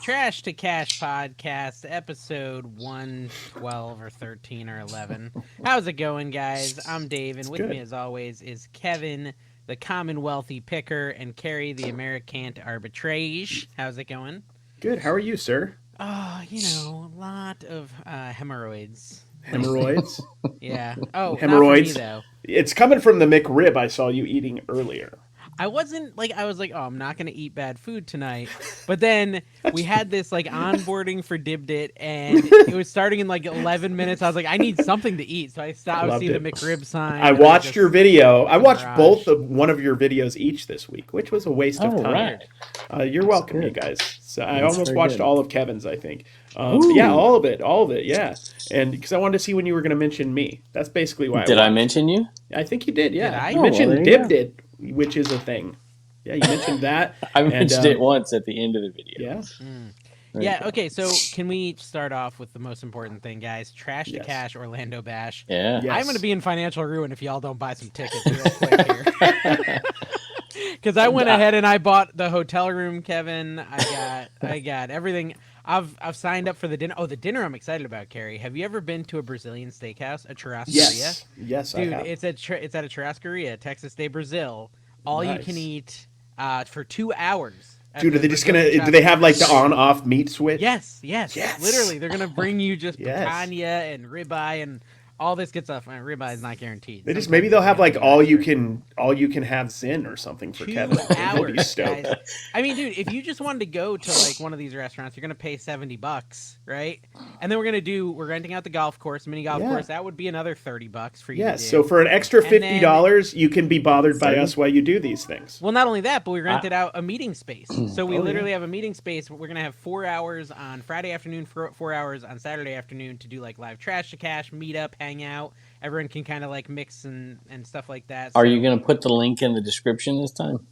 Trash to Cash podcast, episode 112 or 13 or 11. How's it going, guys? I'm Dave, and It's with me, good. as always, is Kevin, the Commonwealthy Picker, and Carrie, the Americant Arbitrage. How's it going? Good. How are you, sir? Oh, a lot of hemorrhoids lately. Hemorrhoids? Yeah. Oh, not for me, Hemorrhoids? though. It's coming from the McRib I saw you eating earlier. I was like, oh, I'm not going to eat bad food tonight. But then we had this like onboarding for Dibit, and it was starting in like 11 minutes. I was like, I need something to eat. So I stopped. I was Loved seeing the it. McRib sign, I and I watched your just video. went I in the watched both garage. of one of your videos each this week, which was a waste of Oh, time. right. You're That's welcome, you good. guys. So I That's almost very watched good. all of Kevin's, I think. Yeah, Ooh. all of it, yeah. And because I wanted to see when you were going to mention me. That's basically why I Did I watched. mention you? I think you did, Did yeah. You I? Oh, well, there mentioned you go. Dibdit, which is a thing. Yeah, you mentioned that, I and mentioned it once at the end of the video. yeah, Mm. There you Yeah. go. Okay. So can we start off with the most important thing, guys? Trash to yes, Cash Orlando Bash. Yeah. I'm going to yes. be in financial ruin if y'all don't buy some tickets real quick here. Because I went I- ahead and I bought the hotel room, Kevin. I got everything. I've signed up for the dinner. Oh, the dinner I'm excited about, Carrie. Have you ever been to a Brazilian steakhouse, a churrascaria? Yes, I Dude, have. it's at a churrascaria, Texas de Brazil. All you can Nice. eat for 2 hours at Dude, are the they just Brazilian gonna? Do they have like the churrascaria. on-off meat switch? Yes, yes. Yes. Literally, they're gonna bring you just Yes. picanha and ribeye and all this good stuff. Ribeye is not guaranteed. They just maybe Sometimes they'll you have have to like go extra. all you can have Zin or something for two Kevin. I think he'll be hours, stoked. guys. I mean, dude, if you just wanted to go to like one of these restaurants, you're gonna pay $70, right? And then we're renting out the golf course, mini golf Yeah. course. That would be another $30 for you to Yes. So do. for an extra And $50, then, you can be bothered by 30? us while you do these things. well, not only that, but we I, rented out a meeting space. So we Oh yeah. literally have a meeting space. We're gonna have 4 hours on Friday afternoon, 4 hours on Saturday afternoon to do like live trash to cash, meet up, hang out. Everyone can kind of like mix and stuff like that. are you So going to put the link in the description this time?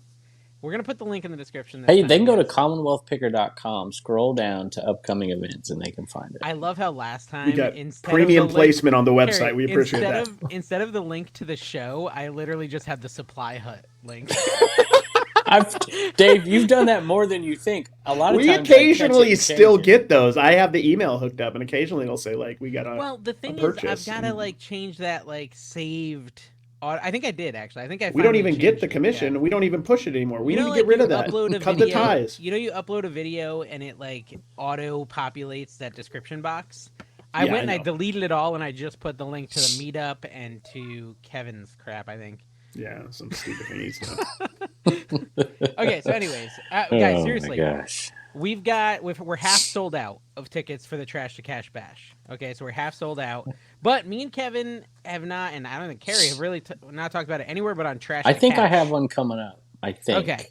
we're gonna put the link in the description this Hey, they time. can go to Yes. commonwealthpicker.com, scroll down to upcoming events, and they can find it. I love how last We time got instead of the premium link, placement on the website. Carrie, We appreciate that. instead of the link to the show, I literally just had the Supply Hut link. I've, Dave, you've done that more than you think. A lot of We times I catch it occasionally and still change it. get those. I have the email hooked up, and occasionally it'll say like we got Well, the a thing is, I've purchase. got to like change that like saved. I think I did actually. I think I We don't finally even get changed the it. commission. Yeah. We don't even push it anymore. We You need know, to like get rid you of that. upload a Cut the video. ties. You know, you upload a video and it like auto populates that description box. I Yeah, went I and I know. deleted it all, and I just put the link to the meetup and to Kevin's crap. I think. Yeah, some stupid thing he's done. Okay, so anyways, guys, Oh, my seriously, gosh. we're half sold out of tickets for the Trash to Cash Bash. Okay, so we're half sold out. But me and Kevin have not, and I don't think Carrie have really not talked about it anywhere but on Trash I to think Cash. I have one coming up. I think. Okay.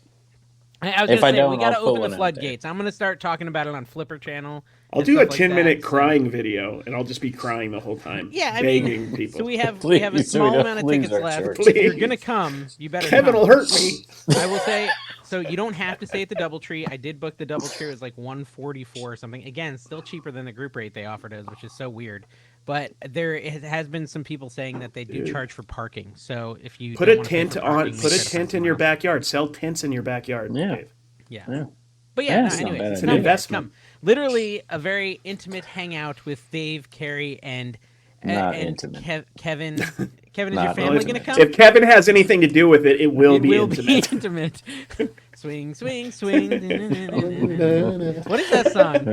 I was If gonna I say don't, we got to I'll put open the one out there. floodgates. I'm gonna start talking about it on Flipper channel. I'll and do a stuff like 10-minute that, so- crying video, and I'll just be crying the whole time. Yeah, I begging mean, people. so we have a Please, small we don't amount of lose tickets our left. church. If you're Please. gonna come, you better Kevin come. will hurt me. I will say so. You don't have to stay at the DoubleTree. I did book the DoubleTree. It was like $144 or something. Again, still cheaper than the group rate they offered us, which is so weird. But has been some people saying that they do Dude. charge for parking. So if you Put don't a wanna pay tent for on. parking, Put make a sure to tent find in your somewhere else. backyard. Sell tents in your backyard. Yeah. Dave. Yeah. Yeah. But Yeah, yeah, it's not anyways, bad it's idea. an investment. Come. Literally a very intimate hangout with Dave, Carrie, and Not and intimate. Kevin. Kevin, is Not your family intimate. gonna come? If Kevin has anything to do with it, it will be intimate. intimate. Swing, swing, swing. What is that song?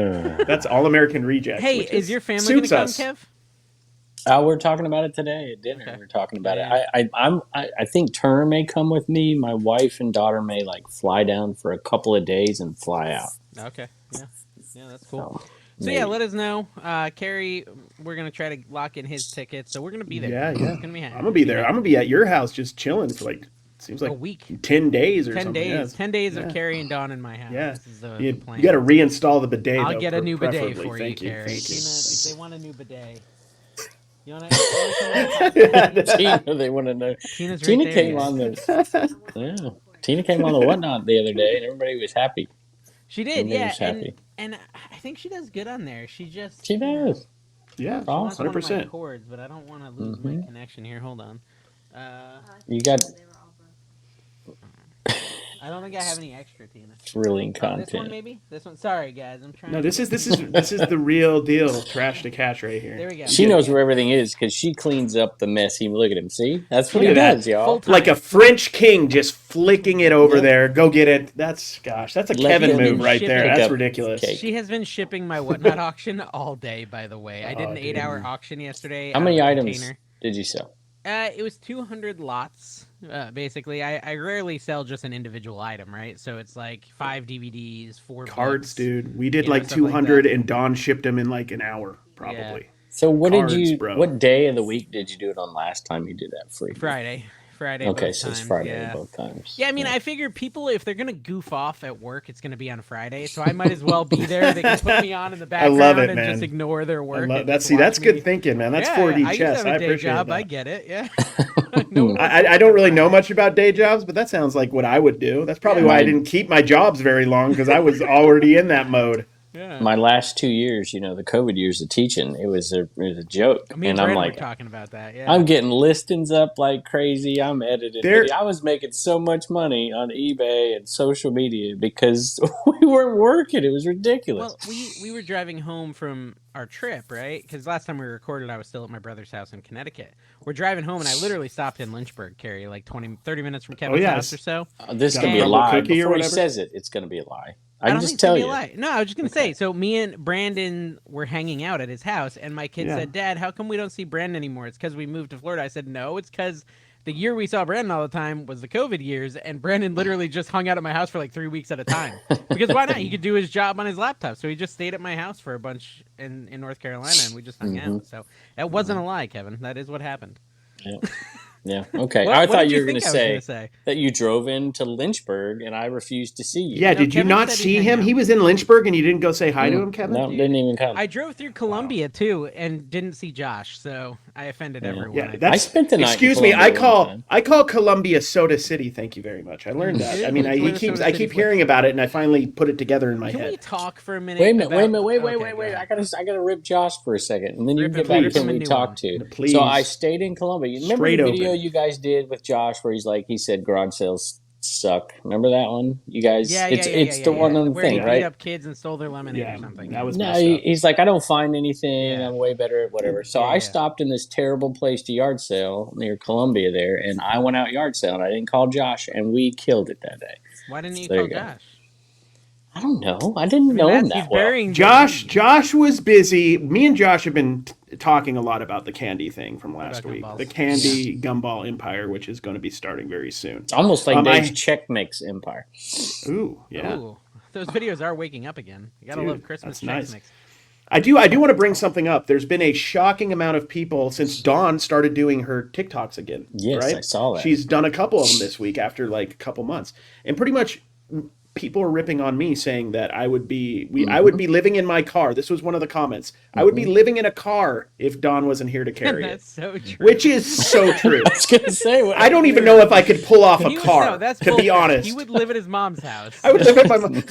That's All American Rejects. Hey, which is your family gonna suits come, us. Kev? We're talking about it today at dinner. Okay. We're talking about Yeah. it. I think Turner may come with me. My wife and daughter may like fly down for a couple of days and fly out. Okay. Yeah, that's cool. So, So yeah, maybe. let us know. Carrie, we're gonna try to lock in his tickets, so we're gonna be there. Yeah, yeah. It's gonna be I'm gonna be there. I'm gonna be at your house just chilling for like seems like a week. 10 days or 10 something. days. Yeah. 10 days of Yeah. Carrie and Dawn in my house. Yeah. This is the You, plan. you got to reinstall the bidet. I'll though, get a new bidet preferably. for you, Thank Carrie. Thank you. They want a new bidet. You want to? Tina, they want to know. Tina's right Tina there, came guys. on the. Yeah, Tina came on the whatnot the other day, and everybody was happy. She did, Everybody yeah, was happy. and I think she does good on there. She just She does. Yeah, She wants one of my 100%. chords, but I don't want to lose my connection here. Hold on. You got. I don't think I have any extra, Tina. thrilling Oh, this one content. maybe. This one. Sorry, guys. I'm trying. No, to this is get this things- is this is the real deal. Trash to catch right here. There we go. She Get it. knows where everything is because she cleans up the mess. He look at him. See, that's what Look he at that. does, y'all. Full time. Like a French king just flicking it over Yep. there. Go get it. That's a Let Kevin them move right ship there. it. That's Pick up ridiculous. cake. She has been shipping my whatnot auction all day. By the way, I did Oh, an dude. 8-hour auction yesterday. How out of many a items container. did you sell? It was 200 lots. Basically, I rarely sell just an individual item, right? So it's like 5 DVDs, 4 Cards, books. dude. We did You know, like stuff like 200, that. and Don shipped them in like an hour, probably. So what Cards, did you? bro. What day of the week did you do it on last time you did that free? Friday. Okay, both so it's times, Friday yeah. both times. Yeah, I mean, I figure people, if they're gonna goof off at work, it's gonna be on Friday, so I might as well be there. They can put me on in the background love it, and man. just ignore their I work. love and that. just See, watch that's me. good thinking, man. That's 4D I used chess. to have I a day appreciate job. that. I get it. Yeah. No one wants to I work don't on really know Friday. much about day jobs, but that sounds like what I would do. That's probably Yeah. why I didn't keep my jobs very long, because I was already in that mode. Yeah. My last 2 years, the COVID years of teaching, it was a joke, Me and and I'm Brandon like, were talking about that. Yeah. I'm getting listings up like crazy. I'm editing There- video. I was making so much money on eBay and social media because we weren't working. It was ridiculous. Well, we were driving home from our trip, right? Because last time we recorded, I was still at my brother's house in Connecticut. We're driving home, and I literally stopped in Lynchburg, Carrie, like 30 minutes from Kevin's yeah. house or so. This is Got gonna a be a crumble lie. cookie or Before he whatever? says it, it's gonna be a lie. I I can don't just think it's tell gonna be you. a lie. No, I was just gonna say. So me and Brandon were hanging out at his house, and my kid Yeah. said, "Dad, how come we don't see Brandon anymore? It's because we moved to Florida." I said, "No, it's because the year we saw Brandon all the time was the COVID years, and Brandon literally just hung out at my house for like 3 weeks at a time. Because why not? He could do his job on his laptop, so he just stayed at my house for a bunch in North Carolina, and we just hung out. So that wasn't a lie, Kevin. That is what happened. Yeah. Yeah. Okay. What- I what thought did you you were going think to I was gonna say say? that you drove into Lynchburg and I refused to see you. Yeah, No, did you Kevin not said he'd see hang him? out. He was in Lynchburg, and you didn't go say hi to him, Kevin? No, didn't even come. I drove through Columbia too, and didn't see Josh, so I offended everyone. Yeah, I think. that's. I spent the night in Excuse me, Columbia one time. I call Columbia Soda City. Thank you very much. I learned It that. is. I mean, It's where the Soda I City keep hearing about it, and I finally put it together in my Can we head. talk for a minute? Wait a minute, about... wait a minute, wait, Okay, wait, go wait. ahead. I gotta rip Josh for a second, and then you Rip can him, get back rip to him who a we new talked one. to. Please. So I stayed in Columbia. You remember Straight the video open. you guys did with Josh where he's like, he said garage sales suck. Remember that one? You guys, it's the one on the where he thing, beat right? up kids and stole their lemonade Yeah, or something. that was No, messed up. he's like, I don't find anything. Yeah. I'm way better at whatever. So Yeah, I yeah. stopped in this terrible place to yard sale near Columbia there, and I went out yard sale, and I didn't call Josh, and we killed it that day. Why didn't you There call you go. Josh? I don't know. I didn't I mean, know him he's that well. burying Josh was busy. Me and Josh have been talking a lot about the candy thing from last About week. gumballs. The candy gumball empire, which is going to be starting very soon. It's almost like Dave's I- check makes empire. Ooh, yeah. Ooh, those videos are waking up again. You gotta Dude, love Christmas that's checks nice. mix. I do want to bring something up. There's been a shocking amount of people since Dawn started doing her TikToks again. Yes, right? I saw that. She's done a couple of them this week after like a couple months. And pretty much people are ripping on me saying that I would be living in my car. This was one of the comments. I would be living in a car if Dawn wasn't here to carry it. That's so true. Which is so true. I was gonna say, what I don't even know if I could pull off a He would- car, no, that's to be bullshit. honest. He would live at his mom's house. I would live at my mom. I at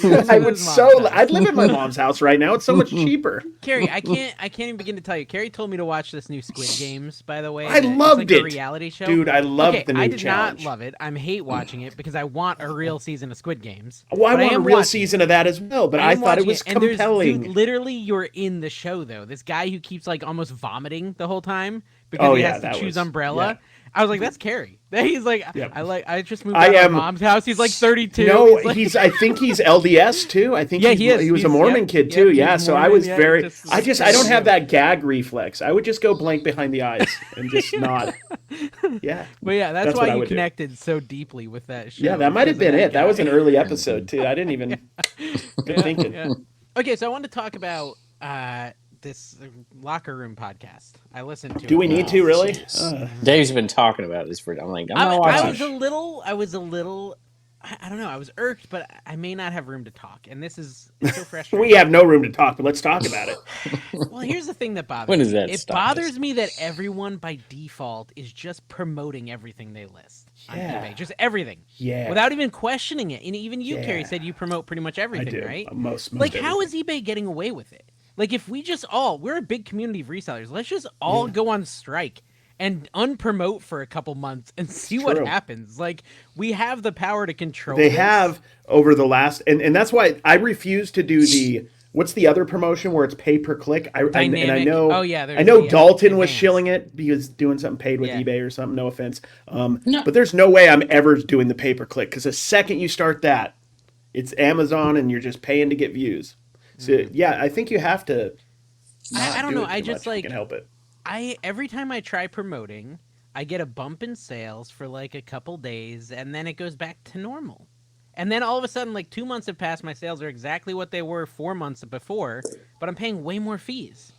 would his mom's house. I'd live at my mom's house right now. It's so much cheaper. Carrie, I can't even begin to tell you. Carrie told me to watch this new Squid Games, by the way. I It's loved like a it. reality show. Dude, I loved okay, the new I did challenge. not love it. I'm hate watching it because I want a real season of Squid Games. Well, I But want a am real watching season of that as well, but I am thought it watching was and there's- compelling. Dude, literally, you're in the show though. This guy who keeps like almost vomiting the whole time because Oh, he yeah, has to that choose was- umbrella. yeah. I was like, that's Carrie. He's like, Yep. I just moved I out of am- my mom's house. He's like 32. No, He's like- I think he's LDS too. I think Yeah, he was a He's- Mormon yep, kid yep, too. he's Yeah, so I Mormon, was yeah, very. just- I don't have that gag reflex. I would just go blank behind the eyes and just nod. Yeah. But yeah, that's That's what why I you would do. connected so deeply with that show. Yeah, that might have because been of it. That was guy. an early episode too. I didn't even. Good thinking. Yeah. Okay, so I wanted to talk about this locker room podcast. I listened to. Do we it. need to really? Dave's been talking about this for. I'm like, I'm not I watching. was a little. I don't know. I was irked, but I may not have room to talk, and this is it's so frustrating. We have no room to talk, but let's talk about it. Well, here's the thing that bothers When does me. that It stop bothers us? me that everyone by default is just promoting everything they list on Yeah. eBay. Just everything. Yeah. Without even questioning it. And even you, Carrie, Yeah. said you promote pretty much everything, do. right? Most Like, how everything. is eBay getting away with it? Like, if we just we're a big community of resellers. Let's just all go on strike and unpromote for a couple months and see what True. happens. Like, we have the power to control They this. have over the last, and that's why I refuse to do what's the other promotion where it's pay per click. And I Dynamic. know, Oh, yeah, I there's know the, Dalton was advanced. shilling it because doing something paid with Yeah. eBay or something. No offense, No. but there's no way I'm ever doing the pay per click because the second you start that, it's Amazon and you're just paying to get views. So yeah, I think you have to. I don't do know. it I too just much if you like can help it. every time I try promoting, I get a bump in sales for like a couple days, and then it goes back to normal. And then all of a sudden, like 2 months have passed, my sales are exactly what they were 4 months before, but I'm paying way more fees.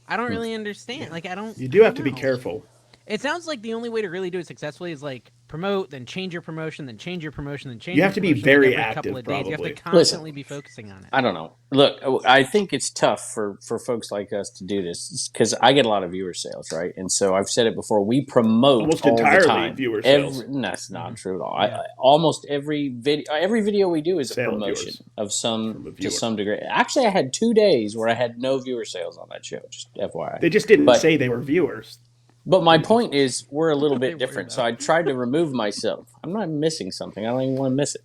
I don't really understand. Like, I don't. You do I have don't to be know. careful. It sounds like the only way to really do it successfully is like promote, then change your promotion, then change your promotion, then change. You your have to be promotion, very like, every couple active, of days. You have probably. to constantly be focusing on it. I don't know. Look, I think it's tough for folks like us to do this because I get a lot of viewer sales, right? And so I've said it before. We promote Almost all the entirely time. viewer sales. That's not true at all. Yeah. Almost every video we do is a Sale of promotion viewers. of some From a to viewer. some degree. Actually, I had 2 days where I had no viewer sales on that show. Just FYI. They just didn't But- say they were viewers. But my point is, we're a little They bit were, different. though. So I tried to remove myself. I'm not missing something. I don't even want to miss it.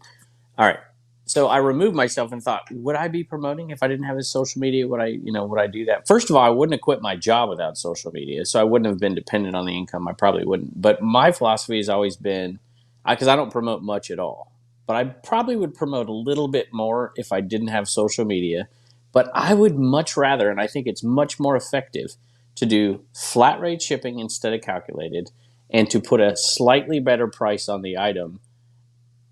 All right. So I removed myself and thought, would I be promoting if I didn't have a social media? Would I do that? First of all, I wouldn't have quit my job without social media. So I wouldn't have been dependent on the income. I probably wouldn't. But my philosophy has always been, because I don't promote much at all, but I probably would promote a little bit more if I didn't have social media. But I would much rather, and I think it's much more effective, to do flat rate shipping instead of calculated, and to put a slightly better price on the item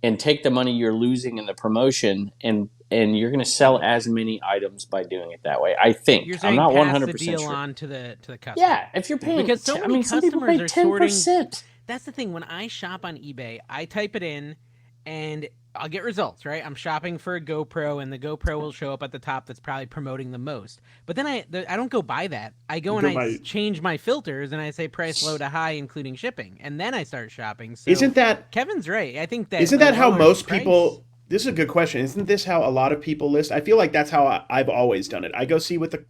and take the money you're losing in the promotion and you're going to sell as many items by doing it that way. I think. You're saying I'm not pass 100% the deal sure. on to the customer. Yeah, if you're paying, Because so many some people pay customers are 10%. That's the thing. When I shop on eBay, I type it in, and I'll get results, right? I'm shopping for a GoPro, and the GoPro will show up at the top that's probably promoting the most. But then I don't go buy that. I go and I change my filters, and I say price low to high, including shipping, and then I start shopping. So Isn't that Kevin's right? I think that isn't that how lower most price- people? This is a good question. Isn't this how a lot of people list? I feel like that's how I've always done it. I go see what the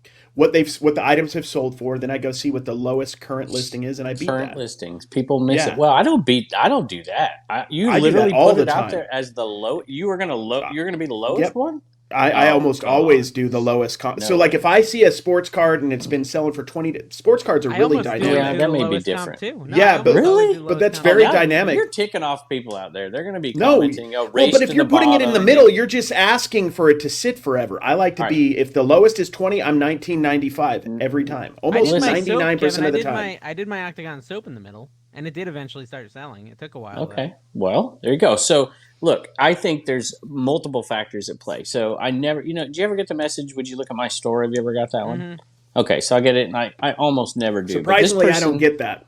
items have sold for, then I go see what the lowest current listing is, and I beat Current that. listings, people miss Yeah. it. Well, I don't do that. You I do literally that all put the it out time. there as the low. You're going to be the lowest Yep. one. I Oh, almost God. always do the lowest. No So like way. if I see a sports card and it's been selling for 20, sports cards are I really almost do dynamic. Yeah, do that the may be lowest comp, different. too. Yeah, I almost but- always Really? do the But lowest that's comp. very dynamic. You're ticking off people out there. They're going to be No, commenting. well, but if you're putting it in the middle, you're just asking for it to sit forever. I like to All be if the lowest is 20, I'm 19.95 every time, I almost did my 99% soap, Kevin. of the time. I did my Octagon soap in the middle, and it did eventually start selling. It took a while. Okay. Well, there you go. So, look, I think there's multiple factors at play. So, I never, did you ever get the message? Would you look at my store? Have you ever got that one? Mm-hmm. Okay. So, I get it, and I almost never do. But this Surprisingly, I don't get that.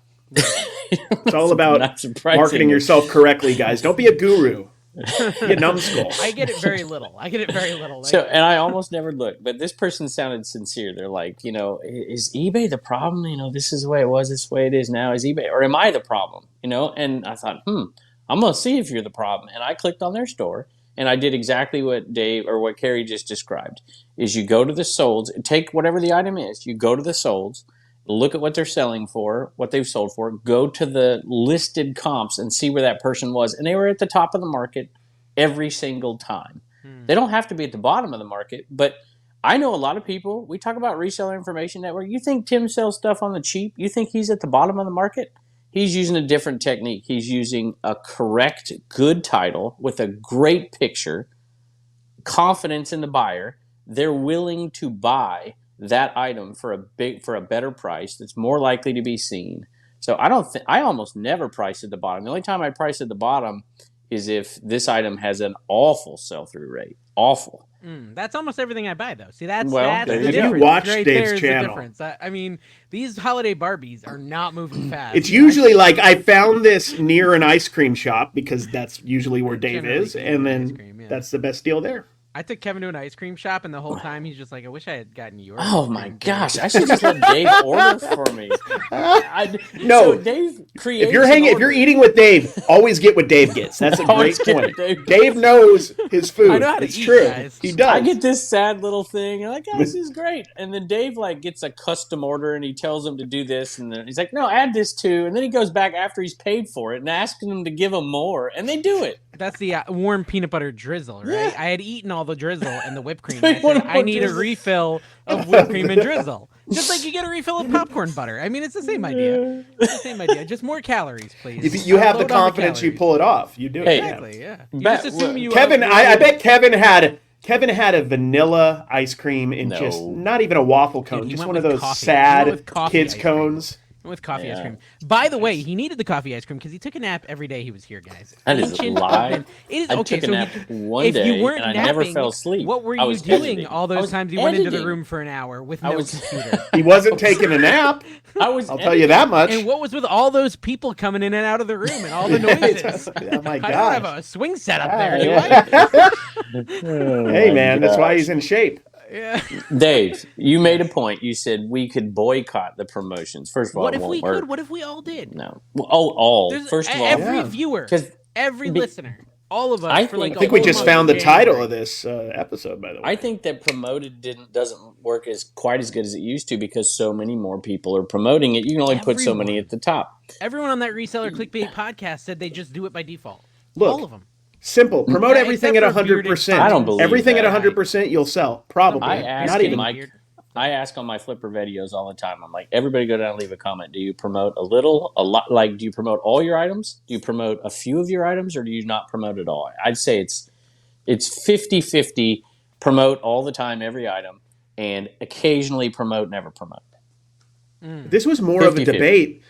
It's all about Not surprisingly. marketing yourself correctly, guys. Don't be a guru. Be a numbskull. I get it very little. Like, So, and I almost never look, but this person sounded sincere. They're like, is eBay the problem? This is the way it was, this way it is now. Is eBay, or am I the problem? And I thought, I'm going to see if you're the problem. And I clicked on their store, and I did exactly what Dave or what Carrie just described. Is you go to the solds, take whatever the item is, you go to the solds, look at what they're selling for, what they've sold for, go to the listed comps and see where that person was. And they were at the top of the market every single time. They don't have to be at the bottom of the market, but I know a lot of people, we talk about Reseller Information Network. You think Tim sells stuff on the cheap? You think he's at the bottom of the market? He's using a different technique. He's using a correct, good title with a great picture, confidence in the buyer. They're willing to buy that item for a better price that's more likely to be seen. So I almost never price at the bottom. The only time I price at the bottom is if this item has an awful sell-through rate. Awful. That's almost everything I buy, though. See, that's Well, the there you go. difference. You watch right Dave's there is channel. The difference. I mean, these holiday Barbies are not moving fast. It's usually like I found this near an ice cream shop because that's usually where Dave Generally is, and ice then cream, yeah. that's the best deal there. I took Kevin to an ice cream shop, and the whole time he's just like, "I wish I had gotten your." Oh ice my cream, gosh! Dave." I should just let Dave order for me. No. So Dave creates. If you're eating with Dave, always get what Dave gets. That's a Always great get point. what Dave Dave knows his food. I know how to it's eat, true. guys. He does. I get this sad little thing. I'm like, oh, this is great. And then Dave like gets a custom order, and he tells him to do this, and then he's like, no, add this too. And then he goes back after he's paid for it and asking them to give him more, and they do it. That's the warm peanut butter drizzle, right? Yeah. I had eaten all the drizzle and the whipped cream. You And I wanna said, I put need a drizzle? refill of whipped cream and drizzle. Just like you get a refill of popcorn butter. I mean, it's the same idea. It's the same idea. Just more calories, please. If you have the Load on confidence, you calories. pull it off. You do it. Hey. Yeah. Exactly, yeah. You Bet- just assume you Kevin, are- I bet Kevin had a vanilla ice cream in No. just not even a waffle cone, he just went one of with those coffee. He sad went with coffee kids ice cream. cones. with coffee ice Yeah. cream. By the way, he needed the coffee ice cream because he took a nap every day he was here, guys. That is a Ancient lie. oven. It is I okay. took a So nap he, one if day, you weren't and I never napping, fell asleep. what were I you was doing editing. all I those was times you went into the editing. room for an hour with I no was- computer? He wasn't taking a nap. I was. I'll tell you that much. And what was with all those people coming in and out of the room and all the noises? Oh my I don't have gosh. a swing set up there, do I? Hey man, that's why he's in shape. Yeah. Dave, you made a point. You said we could boycott the promotions. First of all, What it if won't we work. could? What if we all did? No. Well, all. There's First of all, every Yeah. viewer, 'Cause every be- listener, all of us. I for like think- I think we a just whole found the month of title January. of this episode, by the way. I think that promoted doesn't work as quite as good as it used to because so many more people are promoting it. You can only put so many Everyone. at the top. Everyone on that reseller clickbait podcast said they just do it by default. Look, all of them. Simple. Promote Yeah, everything except at for 100%. I don't believe everything that. at 100% you'll sell. Probably. I asked Not even. I ask on my Flipper videos all the time. I'm like, everybody go down and leave a comment. Do you promote a little, a lot? Like, do you promote all your items? Do you promote a few of your items, or do you not promote at all? I'd say it's 50-50. Promote all the time, every item, and occasionally promote, never promote. This was more of a 50-50. debate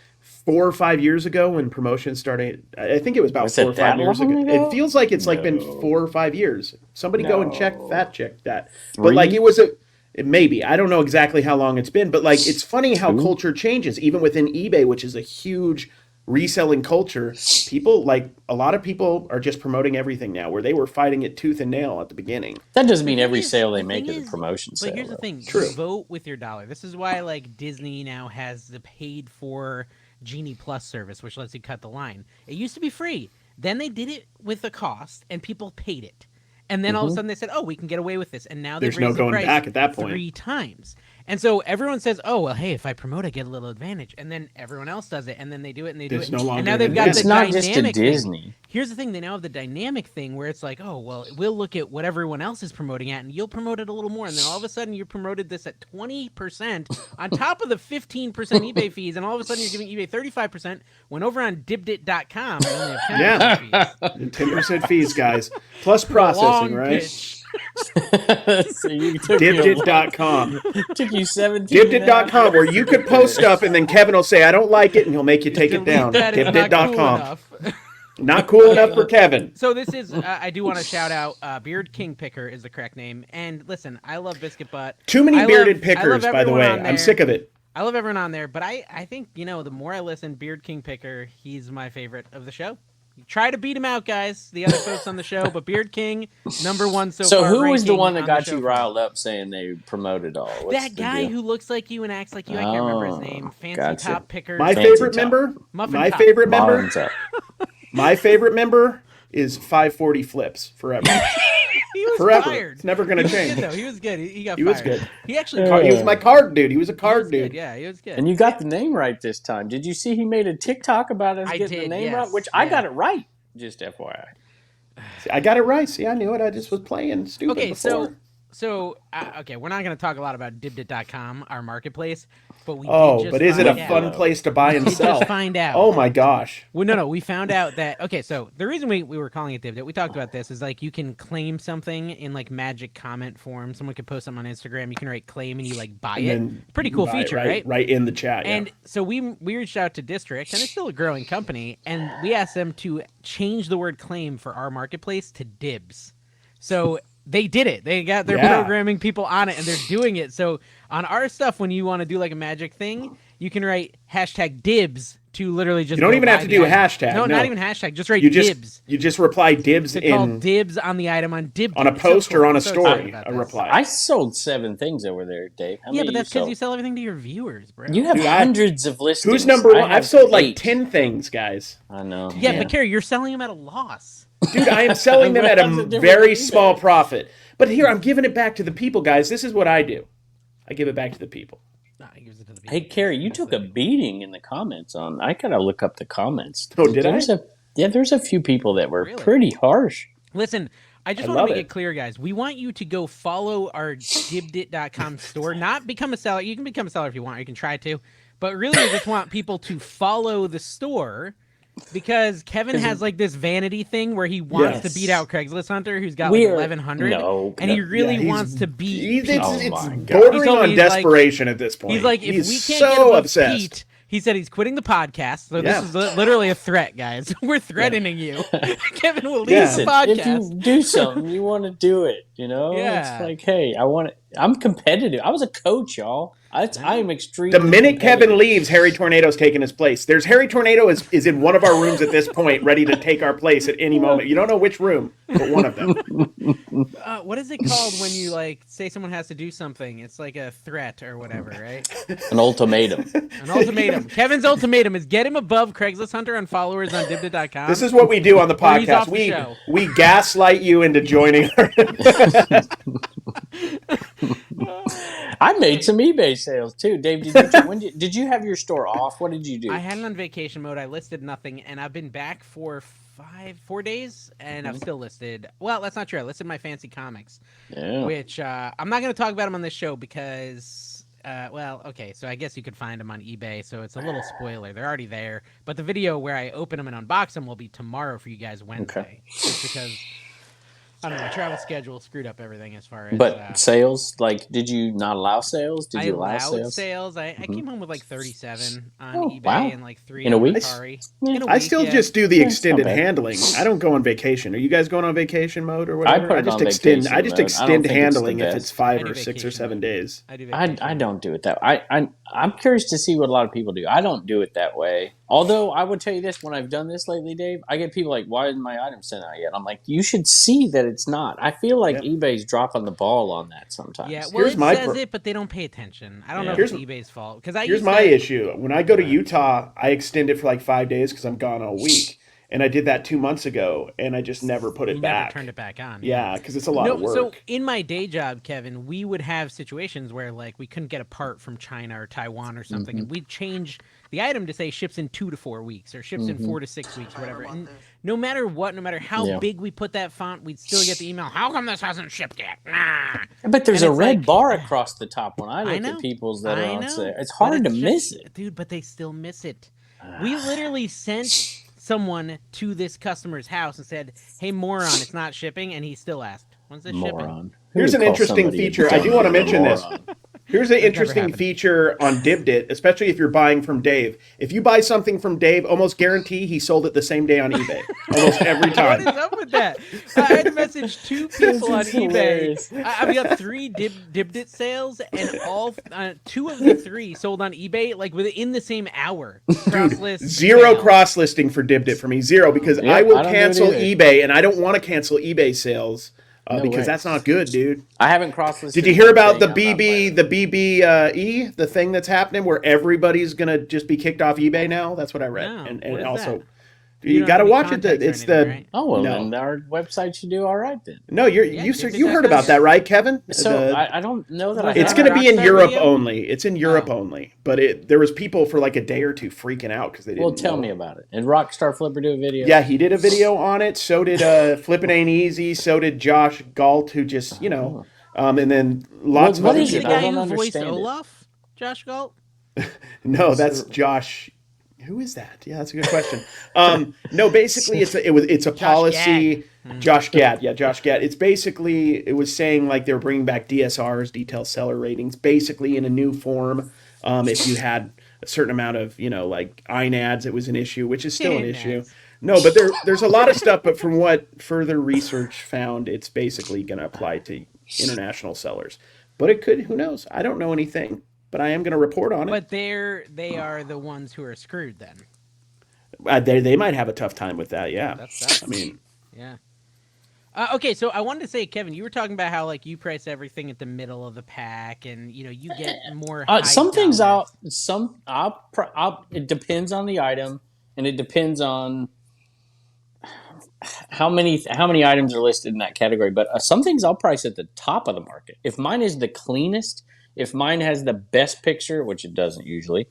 4 or 5 years ago when promotion started. I think it was about Was 4 it or 5 that years long ago. ago? It feels like it's like been No. 4 or 5 years. Somebody go and check No. that. But 3? like maybe I don't know exactly how long it's been, but like it's funny how 2? culture changes even within eBay, which is a huge reselling culture. People like a lot of people are just promoting everything now, where they were fighting it tooth and nail at the beginning. That doesn't mean The thing every is- sale they the make thing is a is- promotion sale. But here's the though. thing: True. you vote with your dollar. This is why, like, Disney now has the paid for Genie Plus service, which lets you cut the line. It used to be free. Then they did it with a cost, and people paid it. And then all of a sudden they said, "Oh, we can get away with this." And now they've There's no raised the going price back at that point. 3 times. And so everyone says, "Oh, well, hey, if I promote, I get a little advantage." And then everyone else does it, and then they do it, and they do There's it. no longer and now an they've got advantage. the It's not just a dynamic thing. Disney. Here's the thing: they now have the dynamic thing where it's like, oh, well, we'll look at what everyone else is promoting at, and you'll promote it a little more, and then all of a sudden you promoted this at 20% on top of the 15% eBay fees, and all of a sudden you're giving eBay 35%. When over on Dibit.com, you only have 10% Yeah. fees. And 10% fees, guys. Plus Long processing, right? pitch. So you took Dibdit.com. took you 17. Dibdit.com, where you could post stuff and then Kevin will say, I don't like it, and he'll make you take it Delete down. that, it's not cool Dibdit.com. enough. Not cool enough for Kevin. So this is, I do want to shout out, Beard King Picker is the correct name. And listen, I love Biscuit Butt. Too many I bearded love pickers, by the everyone way. on I'm there. sick of it. I love everyone on there, but I think, you know, the more I listen, Beard King Picker, he's my favorite of the show. Try to beat him out, guys, the other folks on the show, but Beard King, #1 so So far. who was the ranking one that on got show you for riled up saying they promoted all? What's that the guy deal? who looks like you and acts like you. I can't remember his Oh, name. Fancy gotcha. Top Picker. My Fancy favorite top. member, Muffin my top. favorite member, Bottoms up. my favorite member is 540 Flips forever. He was Forever. fired. It's never going to He was good, change. though. He was good. He got He fired. was good. He actually He was my card dude. He was a he was card good. dude. Yeah, he was good. And you got the name right this time. Did you see he made a TikTok about us I getting the did, name yes. right? Which I Yeah. got it right. Just FYI. See, I got it right. See, I knew it. I just was playing stupid Okay, before. so okay, we're not going to talk a lot about Dibdit.com, our marketplace, but we Oh, did just but is it a find out- fun place to buy and We sell? just find out. Oh my gosh. Well, no, we found out that okay. So the reason we were calling it Dibdit, we talked about this, is like you can claim something in like magic comment form. Someone could post something on Instagram. You can write claim and you like buy And it. then Pretty cool buy it feature, right? Right in the chat. And so we reached out to District, and it's still a growing company, and we asked them to change the word claim for our marketplace to dibs. So they did it. They got their Yeah. programming people on it, and they're doing it. So on our stuff, when you want to do like a magic thing, you can write #dibs to literally just You don't go even have buy to the do a item. hashtag. No, not even hashtag. Just write You dibs. just reply dibs To call in dibs on the item on Dibit. on a It's so post cool. or on a I'm so excited story. about A this. reply. I sold 7 things over there, Dave. How Yeah, many but that's you because sold? you sell everything to your viewers, bro. You have Dude, hundreds of listings. Who's number one? I've sold like 8. 10 things, guys. I know. Yeah, but Kerry, you're selling them at a loss. Dude, I am selling them But at a how's it different very than eBay? small profit. But here, I'm giving it back to the people, guys. This is what I do. I give it back to the people. Nah, he gives it to the Hey, Carrie, you took a beating in the comments on. I gotta look up the comments. Oh, did there's I? There's a few people that were Really? pretty harsh. Listen, I just I want to love make it. it clear, guys. We want you to go follow our Dibit.com store. Not become a seller. You can become a seller if you want. You can try to. But really, we just want people to follow the store because Kevin has like this vanity thing where he wants to beat out Craigslist Hunter, who's got like 1,100. No, and he really Yeah, wants to beat Pete. Oh It's my God. bordering He told me on he's like- desperation at this point. He's like, if we can't so get above obsessed. Pete, he said he's quitting the podcast. So Yeah. this is literally a threat, guys. We're threatening you. Kevin will leave Yeah. the Listen, podcast. if you do something, you want to do it. You know, Yeah. It's like, hey, I'm competitive. I was a coach, y'all. I am extremely. The minute competitive. Kevin leaves, Harry Tornado's taking his place. There's Harry Tornado is in one of our rooms at this point, ready to take our place at any moment. You don't know which room, but one of them. What is it called when you like say someone has to do something? It's like a threat or whatever, right? An ultimatum. An ultimatum. Kevin's ultimatum is get him above Craigslist Hunter on followers on Dibit.com. This is what we do on the Or he's off podcast. the show. We gaslight you into joining our I made some eBay sales too, Dave. Did you have your store off? What did you do? I had it on vacation mode. I listed nothing, and I've been back for 4 days, and I've still listed. Well, that's not true. I listed my fancy comics, Yeah. which I'm not going to talk about them on this show because, well, okay. So I guess you could find them on eBay. So it's a little spoiler. They're already there, but the video where I open them and unbox them will be tomorrow for you guys Wednesday, just because. I don't know, my travel schedule screwed up everything as far as. But sales, like, did you not allow sales? Did I you allow allowed sales? I came home with like 37 on Oh, eBay wow. and like 3 In a on week? Mercari. Yeah. In a I week, still yeah. just do the Yeah, it's extended not bad. handling. I don't go on vacation. Are you guys going on vacation mode or I whatever? put it just on extend. vacation I just mode. I don't extend think it's the handling if best. it's 5 I do or 6 or vacation 7 mode. days. I do vacation I mode. don't do it that way. I'm curious to see what a lot of people do. I don't do it that way. Although I would tell you this, when I've done this lately, Dave, I get people like, why isn't my item sent out yet? I'm like, you should see that it's not. I feel like eBay's dropping the ball on that sometimes. Yeah, well, Here's it my says it, but they don't pay attention. I don't know if Here's- it's eBay's fault. Because I Here's used my to, issue. When I go to Utah, I extend it for like 5 days because I'm gone all week. And I did that 2 months ago, and I just never put it You back. never turned it back on. Yeah, because it's a lot of work. So in my day job, Kevin, we would have situations where like we couldn't get a part from China or Taiwan or something, and we'd change the item to say ships in 2 to 4 weeks or ships in 4 to 6 weeks, or whatever. And no matter what, no matter how big we put that font, we'd still get the email. How come this hasn't shipped yet? Nah. But there's And a it's red like- bar across the top when I look know. at people's that are I on know, sale. It's but hard to just- miss it. dude. But they still miss it. We literally sent someone to this customer's house and said, "Hey, moron, it's not shipping," and he still asked, "When's this shipping?" Moron. Who Here's would an call interesting somebody a feature. I do dummy want to and a mention this. moron? Here's an never interesting happened. feature on Dibit, especially if you're buying from Dave. If you buy something from Dave, almost guarantee he sold it the same day on eBay. Almost every What is time. up with that? I had to message 2 people on is eBay. hilarious. I've got 3 Dibit sales, and all 2 of the 3 sold on eBay like within the same hour. Cross list Zero sale. cross listing for Dibit for me. Zero, because Yeah, I will I don't do it cancel either. eBay, and I don't want to cancel eBay sales No because way. that's not good, dude. I haven't cross-listed. Did you hear about the anything. I'm not BB, playing. the BBE, the thing that's happening where everybody's gonna just be kicked off eBay now? That's what I read, No, and what is also that? you don't got to have any watch it. contacts or It's anything, the right? Oh well, No. then our website should do all right then. no. You Dibit.com. heard about that, right, Kevin? So The- I don't know that I. it's have. going to be in Rockstar Europe video? only. It's in Europe Oh. only. But there was people for like a day or two freaking out because they didn't. Well, tell know. me about it. Did Rockstar Flipper do a video? Yeah, he did a video on it. So did Flippin' Ain't Easy. So did Josh Galt, who just and then lots of What other is Is it it? the people. I guy don't who voiced understand it. Olaf? Josh Galt? No, that's Josh. Who is that? Yeah, that's a good question. No, basically, it's a policy. Josh Gad, yeah, Josh Gad. It's basically, it was saying like they were bringing back DSRs, detailed seller ratings, basically in a new form. If you had a certain amount of like INADs, it was an issue, which is still an issue. INADs. No, but there's a lot of stuff. But from what further research found, it's basically going to apply to international sellers. But it could. Who knows? I don't know anything. But I am going to report on it. But they are the ones who are screwed then. They might have a tough time with that. Yeah. That's I mean, yeah. Okay, so I wanted to say, Kevin, you were talking about how like you price everything at the middle of the pack, and you get more high Some things dollar. it depends on the item, and it depends on how many items are listed in that category. But some things I'll price at the top of the market. If mine is the cleanest, if mine has the best picture, which it doesn't usually,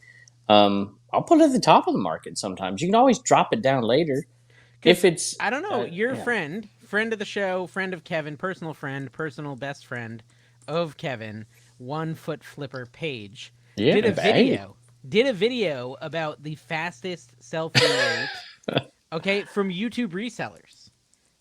I'll put it at the top of the market. Sometimes you can always drop it down later if it's. I don't know, your Yeah. friend of the show, friend of Kevin, personal best friend of Kevin, 1 Foot Flipper Page, Yeah, did a hey. video about the fastest selfie rate, okay, from YouTube resellers.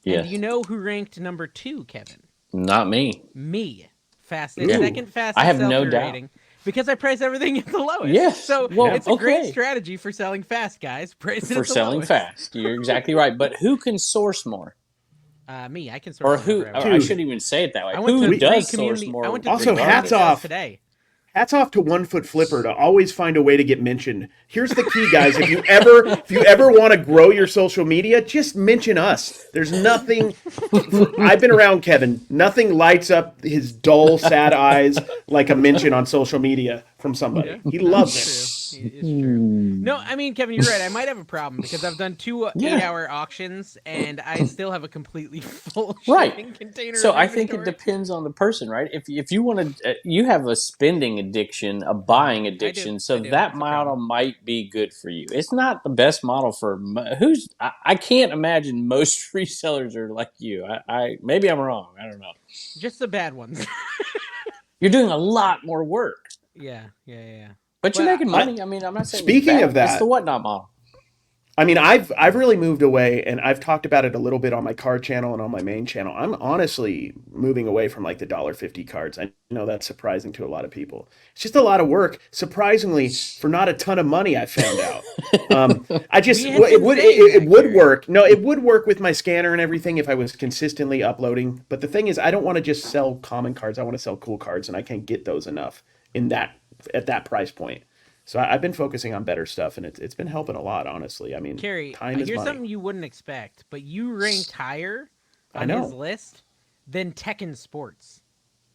And Yes. do you know who ranked number 2, Kevin? Not me. Me. Fastest, Ooh. second I fastest have no selfie doubt. rating. Because I price everything at the lowest. Yes. So Well, it's a great okay. strategy for selling fast, guys. Price it For at the selling lowest. fast. You're exactly right. But who can source more? Me, I can Or source who? whatever I Or want. I Dude. shouldn't even say it that way. I went Who to does three source community. more? I went to Also, three hats community off. today. Hats off to 1 Foot Flipper to always find a way to get mentioned. Here's the key, guys. If you ever want to grow your social media, just mention us. There's nothing. I've been around Kevin. Nothing lights up his dull, sad eyes like a mention on social media from somebody. Yeah, He no, loves it's it. true. It's true. No, I mean, Kevin, you're right. I might have a problem because I've done 2 Yeah. 8-hour auctions and I still have a completely full Right. shipping container. So of I think it inventory. depends on the person, right? If you want to, you have a spending addiction, a buying addiction, so I do. that It's a model problem. might be good for you. It's not the best model for who's. I can't imagine most resellers are like you. I maybe I'm wrong. I don't know. Just the bad ones. You're doing a lot more work, yeah. but you're But making money. I mean, I'm not saying it's Speaking bad. of It's the that, whatnot model. I mean, I've really moved away, and I've talked about it a little bit on my card channel and on my main channel. I'm honestly moving away from like the $1.50 cards. I know that's surprising to a lot of people. It's just a lot of work, surprisingly, for not a ton of money. I found out. I just We had it been would saying it that, would Gary. work. No, it would work with my scanner and everything if I was consistently uploading. But the thing is, I don't want to just sell common cards. I want to sell cool cards, and I can't get those enough in that at that price point. So I've been focusing on better stuff, and it's been helping a lot, honestly. I mean, Carrie, time is here's money. something you wouldn't expect, but you ranked higher I on know. his list than Tekken Sports.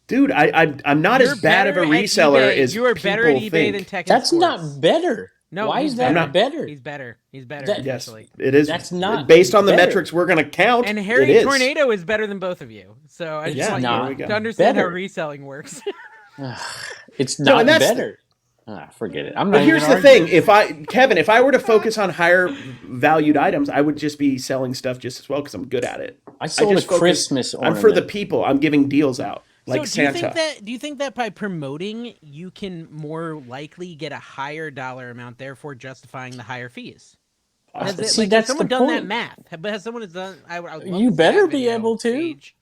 Dude, I'm not You're as bad of a better at reseller eBay. as You are people better at eBay think. than Tekken That's Sports. not better. No, Why he's is that better. better? He's better. He's better. That- Yes, actually. it is. That's not based on the better. metrics we're going to count. And it Harry is. Tornado is better than both of you. So I just It's want not there we you go. to understand better. how reselling works. It's No, not and that's better. Forget it. I'm not But even here's the arguing. thing: Kevin, if I were to focus on higher valued items, I would just be selling stuff just as well because I'm good at it. I sold just a Christmas I'm for the ornament. people. I'm giving deals out like so do Santa. you think that by promoting you can more likely get a higher dollar amount, therefore justifying the higher fees? Has See, has that's someone the done that point. math? But has someone done? I would love You to see better that be video able to. page.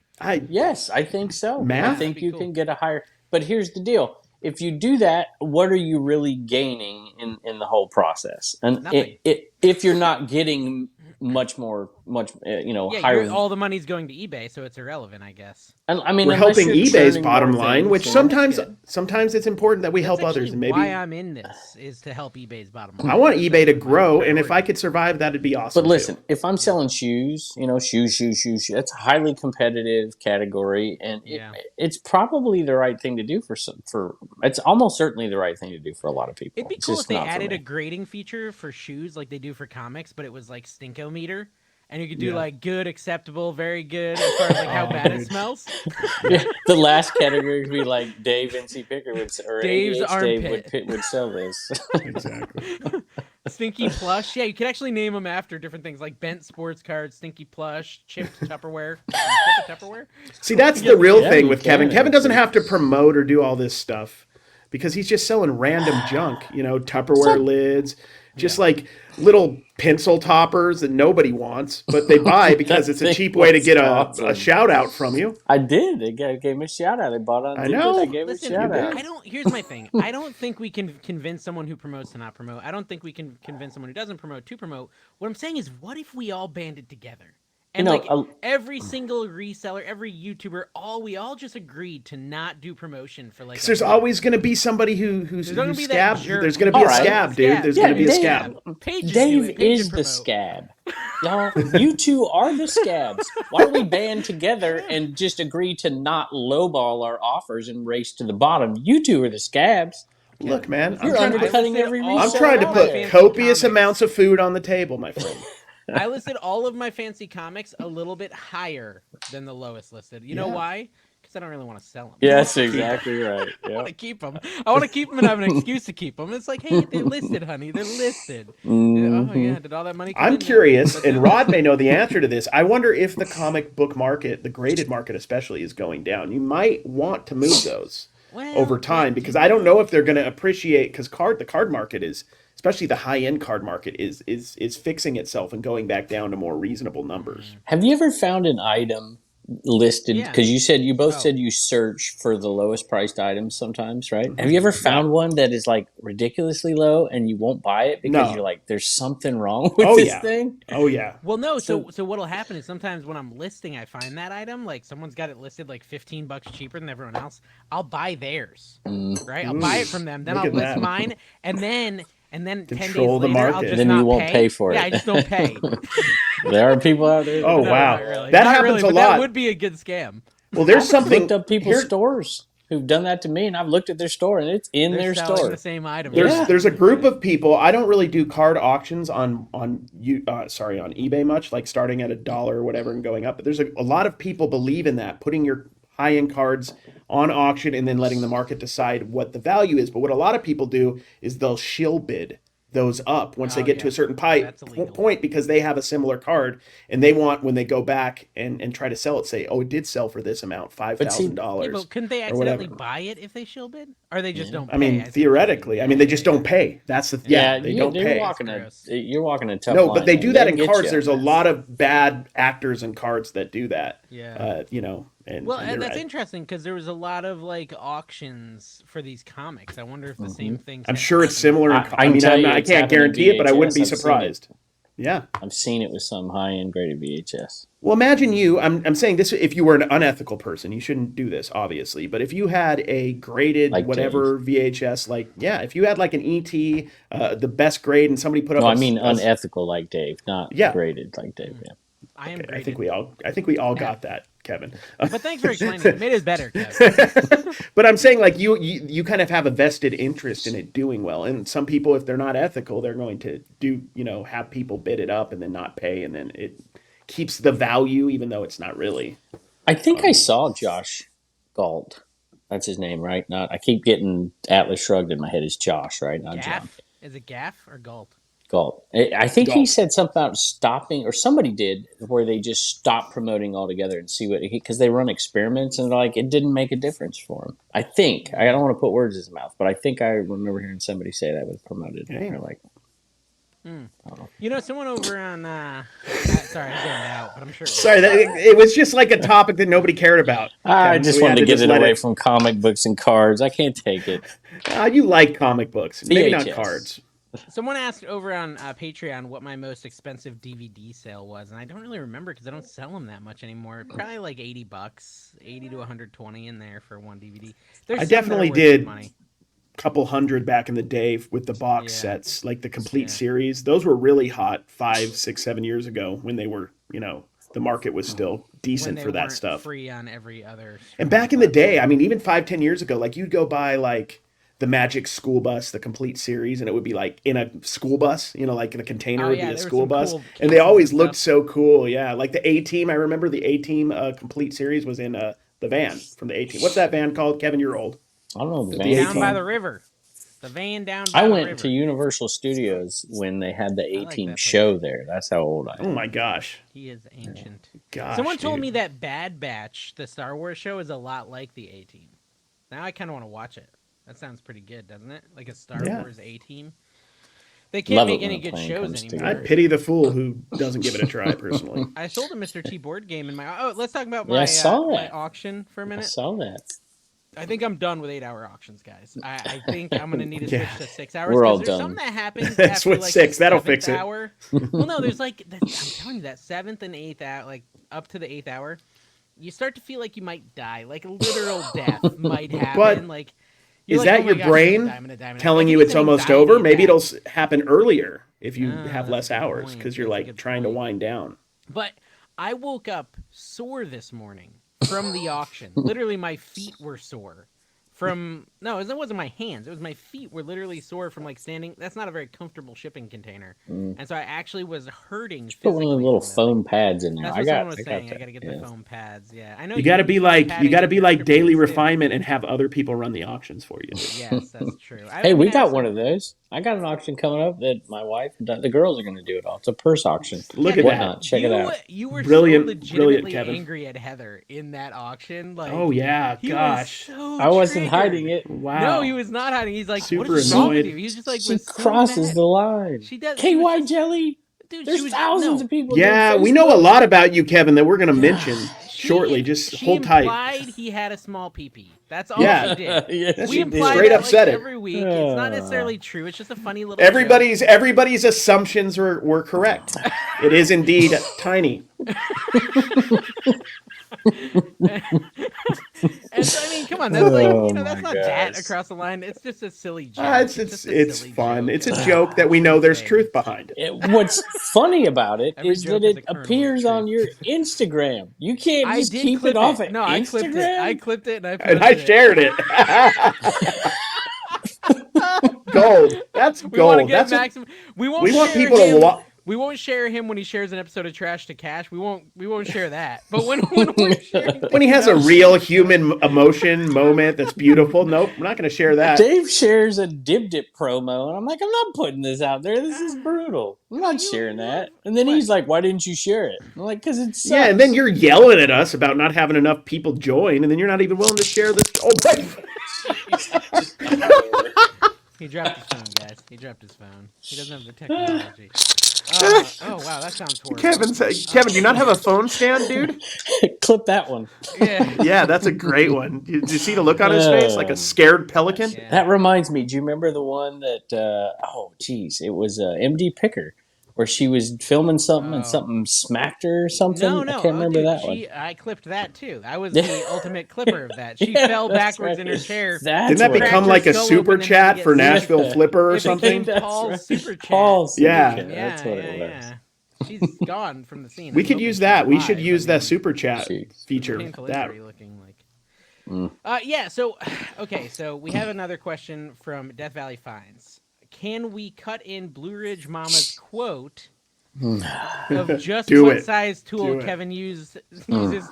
Yes, I think so. I Math? think That'd be you cool. can get a higher. But here's the deal: if you do that, what are you really gaining in the whole process? And Nothing. if you're not getting much Yeah, higher. all the money's going to eBay, so it's irrelevant, I guess. And I mean, We're unless helping you're eBay's churning bottom more line, things, which you know? good. sometimes it's important that we That's help actually others, and maybe why I'm in this is to help eBay's bottom line. I want That's eBay to my grow, and if I priority. could survive, that'd be awesome. But listen, too. if I'm selling shoes, shoes, that's a highly competitive category, and Yeah. it's probably the right thing to do for. It's almost certainly the right thing to do for a lot of people. It'd be It's cool just if they not for added me. a grading feature for shoes like they do for comics, but it was like stinkometer. And you could do Yeah. like good, acceptable, very good, as far as like how bad it dude. smells. Yeah, the last category would be like Dave NC Picker or Dave's ADH Dave armpit. would sell this. Exactly. Stinky plush. Yeah, you could actually name them after different things like bent sports cards, stinky plush, chipped Tupperware. Can you chip a Tupperware? See, that's the real Yeah, thing you with can, Kevin. Kevin doesn't actually. have to promote or do all this stuff because he's just selling random junk, Tupperware lids, just like little pencil toppers that nobody wants, but they buy because it's a thing cheap way to was get awesome. a shout out from you. I did. They gave me a shout out. I bought on I Dibit. know. I gave Listen, a shout out. I don't. Here's my thing. I don't think we can convince someone who promotes to not promote. I don't think we can convince someone who doesn't promote to promote. What I'm saying is, what if we all banded together And know, like every single reseller, every YouTuber, we all just agreed to not do promotion for like. Because there's always going to be somebody who's gonna be that scab. jerk. There's going to be All a right. scab, dude. There's Yeah, going to be a Dave, scab. Pages Dave is the promote. scab. Y'all, you two are the scabs. Why don't we band together and just agree to not lowball our offers and race to the bottom? You two are the scabs. Look, man, You're undercutting every I'm reseller trying to out put there. copious amounts of food on the table, my friend. I listed all of my fancy comics a little bit higher than the lowest listed. You know why? Because I don't really want to sell them. Yeah, that's exactly right. I Yeah. want to keep them. I want to keep them and have an excuse to keep them. It's like, hey, they're listed, honey. They're listed. Oh yeah, did all that money come I'm in? curious, and Rod may know the answer to this. I wonder if the comic book market, the graded market especially, is going down. You might want to move those over time because I don't know if they're going to appreciate because the card market is, especially the high end card market, is fixing itself and going back down to more reasonable numbers. Have you ever found an item listed? Because you both said you search for the lowest priced items sometimes, right? Have you ever found one that is like ridiculously low and you won't buy it because you're like, there's something wrong with this thing? Oh yeah. Well, no. So what'll happen is sometimes when I'm listing, I find that item, like someone's got it listed like $15 cheaper than everyone else. I'll buy theirs, right? I'll buy it from them. Then I'll list mine, and then 10 days later, I'll just then not you won't pay for it. Yeah, I just don't pay. There are people out there. Oh, wow. Really. That happens a lot. That would be a good scam. Well, there's something. Looked up people's stores who've done that to me, and I've looked at their store, and it's in their store. The same item. There's a group of people. I don't really do card auctions on eBay much, like starting at $1 or whatever and going up. But there's a lot of people believe in that, putting your high end cards on auction and then letting the market decide what the value is. But what a lot of people do is they'll shill bid those up once they get to a certain point because they have a similar card and they want, when they go back and try to sell it, say, oh, it did sell for this amount, $5,000. Yeah, but couldn't they accidentally buy it if they shill bid? Or they just don't pay? I mean, theoretically. I mean, they just don't pay. That's the they don't pay. You're walking a tough line. No, but they do that in cards. There's a lot of bad actors in cards that do that. Yeah. And that's interesting because there was a lot of like auctions for these comics. I wonder if the same thing. I'm sure it's similar. I can't guarantee it, but I wouldn't be surprised. Yeah, I've seen it with some high-end graded VHS. Well, imagine you. I'm saying this. If you were an unethical person, you shouldn't do this, obviously. But if you had a graded like whatever Dave. VHS, if you had like an ET, the best grade, and somebody put up. No, I mean unethical like Dave, not graded like Dave. Yeah. I think we all got that, Kevin. But thanks for explaining it. It made it better, Kevin. But I'm saying you kind of have a vested interest in it doing well. And some people, if they're not ethical, they're going to have people bid it up and then not pay. And then it keeps the value, even though it's not really. I think I saw Josh Galt. That's his name, right? I keep getting Atlas Shrugged in my head. It's Josh, right? Not Gaff? John. Is it Gaff or Galt? Galt. I think he said something about stopping, or somebody did, where they just stopped promoting altogether and see because they run experiments and it didn't make a difference for them. I think. I don't want to put words in his mouth, but I think I remember hearing somebody say that was promoted. Yeah. Someone over on. Sorry, I'm getting out, but I'm sure. Sorry, it was just like a topic that nobody cared about. I just wanted to get it away from comic books and cards. I can't take it. You like comic books, maybe not cards. Someone asked over on Patreon what my most expensive DVD sale was, and I don't really remember because I don't sell them that much anymore. Probably like $80, $80 to $120 in there for one DVD. I definitely did a couple hundred back in the day with the box sets, like the complete series. Those were really hot 5, 6, 7 years ago when they were, the market was still decent for that stuff. Free on every other. And back in the day, I mean, even 5, 10 years ago, you'd go buy the Magic School Bus, the complete series, and it would be in a school bus, like in a container would be a school bus. Cool and they always looked so cool. Yeah. Like the A-Team. I remember the A-Team complete series was in the van from the A-Team. What's that van called? Kevin, you're old. I don't know. The van down by the river. The van down by the river. I went to Universal Studios when they had the A-Team show there. That's how old I am. Oh my gosh. He is ancient. Gosh, Someone told me that Bad Batch, the Star Wars show, is a lot like the A-Team. Now I kind of want to watch it. That sounds pretty good, doesn't it? Like a Star Wars A-Team. They can't make any good shows anymore. I pity the fool who doesn't give it a try, personally. I sold a Mr. T board game in my... Oh, let's talk about my auction for a minute. I saw that. I think I'm done with 8-hour auctions, guys. I think I'm gonna need to switch Yeah. to 6 hours We're all because there's done. something that happens after Switch like 6, the that'll 7th fix it. hour. Well, no, there's like I'm telling you that 7th and 8th hour, like up to the 8th hour, you start to feel like you might die, like a literal death might happen. Like you're Is like, that oh my your gosh, brain I'm gonna die. telling Like, you it is it's an almost anxiety over? Maybe attack. it'll happen earlier if you have That's less a good hours point. because you're That's a like good trying to point. wind down. But I woke up sore this morning from the auction. Literally, my feet were sore. No, it wasn't my hands. It was my feet were literally sore from like standing. That's not a very comfortable shipping container, and so I actually was hurting Put one physically. of the little from that foam thing. pads in there. That's I what got. someone was I got saying. I that. got to get Yeah. the foam pads. Yeah, I know You got to use be foam like padding in your daily shipping too. refinement and have other people run the auctions for you. Yes, that's true. Hey, we got one of those. I got an auction coming up that my wife and the girls are going to do it all. It's a purse auction. Look Yeah, at Whatnot. that. Check it out. You were Brilliant, so brilliant, legitimately Kevin. angry at Heather in that auction. Like, Oh yeah, he gosh. was so I wasn't triggered. hiding it. Wow. No, he was not hiding. He's like, Super what is wrong with annoyed. you? He's just like, She was so crosses mad. the line. She does. She was KY just, jelly. dude. There's she was thousands no. of people. Yeah, doing we know a Facebook. lot about you, Kevin, that we're going to mention She, shortly. Just she hold tight. implied he had a small pee-pee. That's all Yeah. she did. Yes, We she imply Straight that up like said it. every week. It's not necessarily true. It's just a funny little Everybody's assumptions were correct. It is indeed tiny. And so, I mean, come on, that's like Oh that's my not that gosh. across the line. It's just a silly joke. It's just a silly fun. joke. It's a joke that we know there's truth behind it. What's funny about it Every is joke that has it a kernel of appears on truth. your Instagram. You can't I just did keep clip it off it. of No, I clipped it. I Instagram. clipped it and I And posted I shared it. Gold. That's We want to gold. get That's maximum. We won't. we want share people him. to We won't share him when he shares an episode of Trash to Cash. We won't share that. But when we're sharing when he has a real human emotion moment that's beautiful. Nope, we're not going to share that. Dave shares a Dibit promo, and I'm like, I'm not putting this out there. This is brutal. I'm not sharing that. And then he's like, why didn't you share it? I'm like, because it sucks. Yeah, and then you're yelling at us about not having enough people join, and then you're not even willing to share this. Oh, He dropped his phone, guys. He dropped his phone. He doesn't have the technology. Oh wow, that sounds horrible. Kevin, do you not have a phone stand, dude? Clip that one. Yeah. Yeah, that's a great one. Did you see the look on his face, like a scared pelican? Yeah. That reminds me. Do you remember the one that? It was MD Picker, where she was filming something and something smacked her or something. No. I can't remember Dude, that one. I clipped that too. I was the ultimate clipper of that. She fell that's backwards right. in her chair. Didn't that what it become was. like a skull super open and had chat to for get- Nashville Flipper or It became something? That's Paul's right. super chat. Paul's Yeah. Super Chat. That's what it was. Yeah. She's gone from the scene. We I'm could hoping use she's that. We alive. should use I mean, that super chat Jeez. feature. painful That injury looking like. Yeah. So, okay. So we have another question from Death Valley Finds. Can we cut in Blue Ridge Mama's quote of just Do what it. size tool Do it. Kevin uses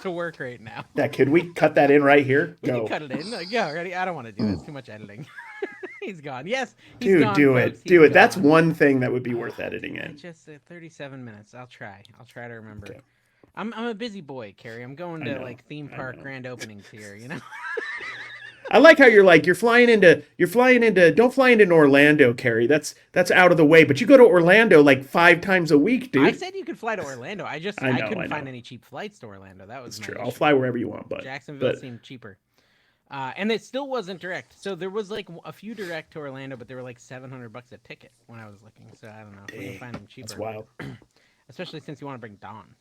to work right now? Yeah, could we cut that in right here? We Go. can cut it in. Like, go, ready? I don't want to do it. It's too much editing. He's gone. Yes, he's Dude, gone, do folks. it. Do He's it. That's gone. one thing that would be worth editing I in. just 37 minutes. I'll try to remember. Okay. I'm a busy boy, Carrie. I'm going I to know, like theme I park know. grand openings here. You know. I like how you're flying into don't fly into Orlando, Carrie. That's out of the way. But you go to Orlando like 5 times a week, dude. I said you could fly to Orlando. I know, couldn't I find know. any cheap flights to Orlando. That was It's my true. I'll issue. fly wherever you want, but Jacksonville seemed cheaper. And it still wasn't direct. So there was like a few direct to Orlando, but they were like $700 a ticket when I was looking. So I don't know if we can find them cheaper. That's wild. Especially since you want to bring Dawn,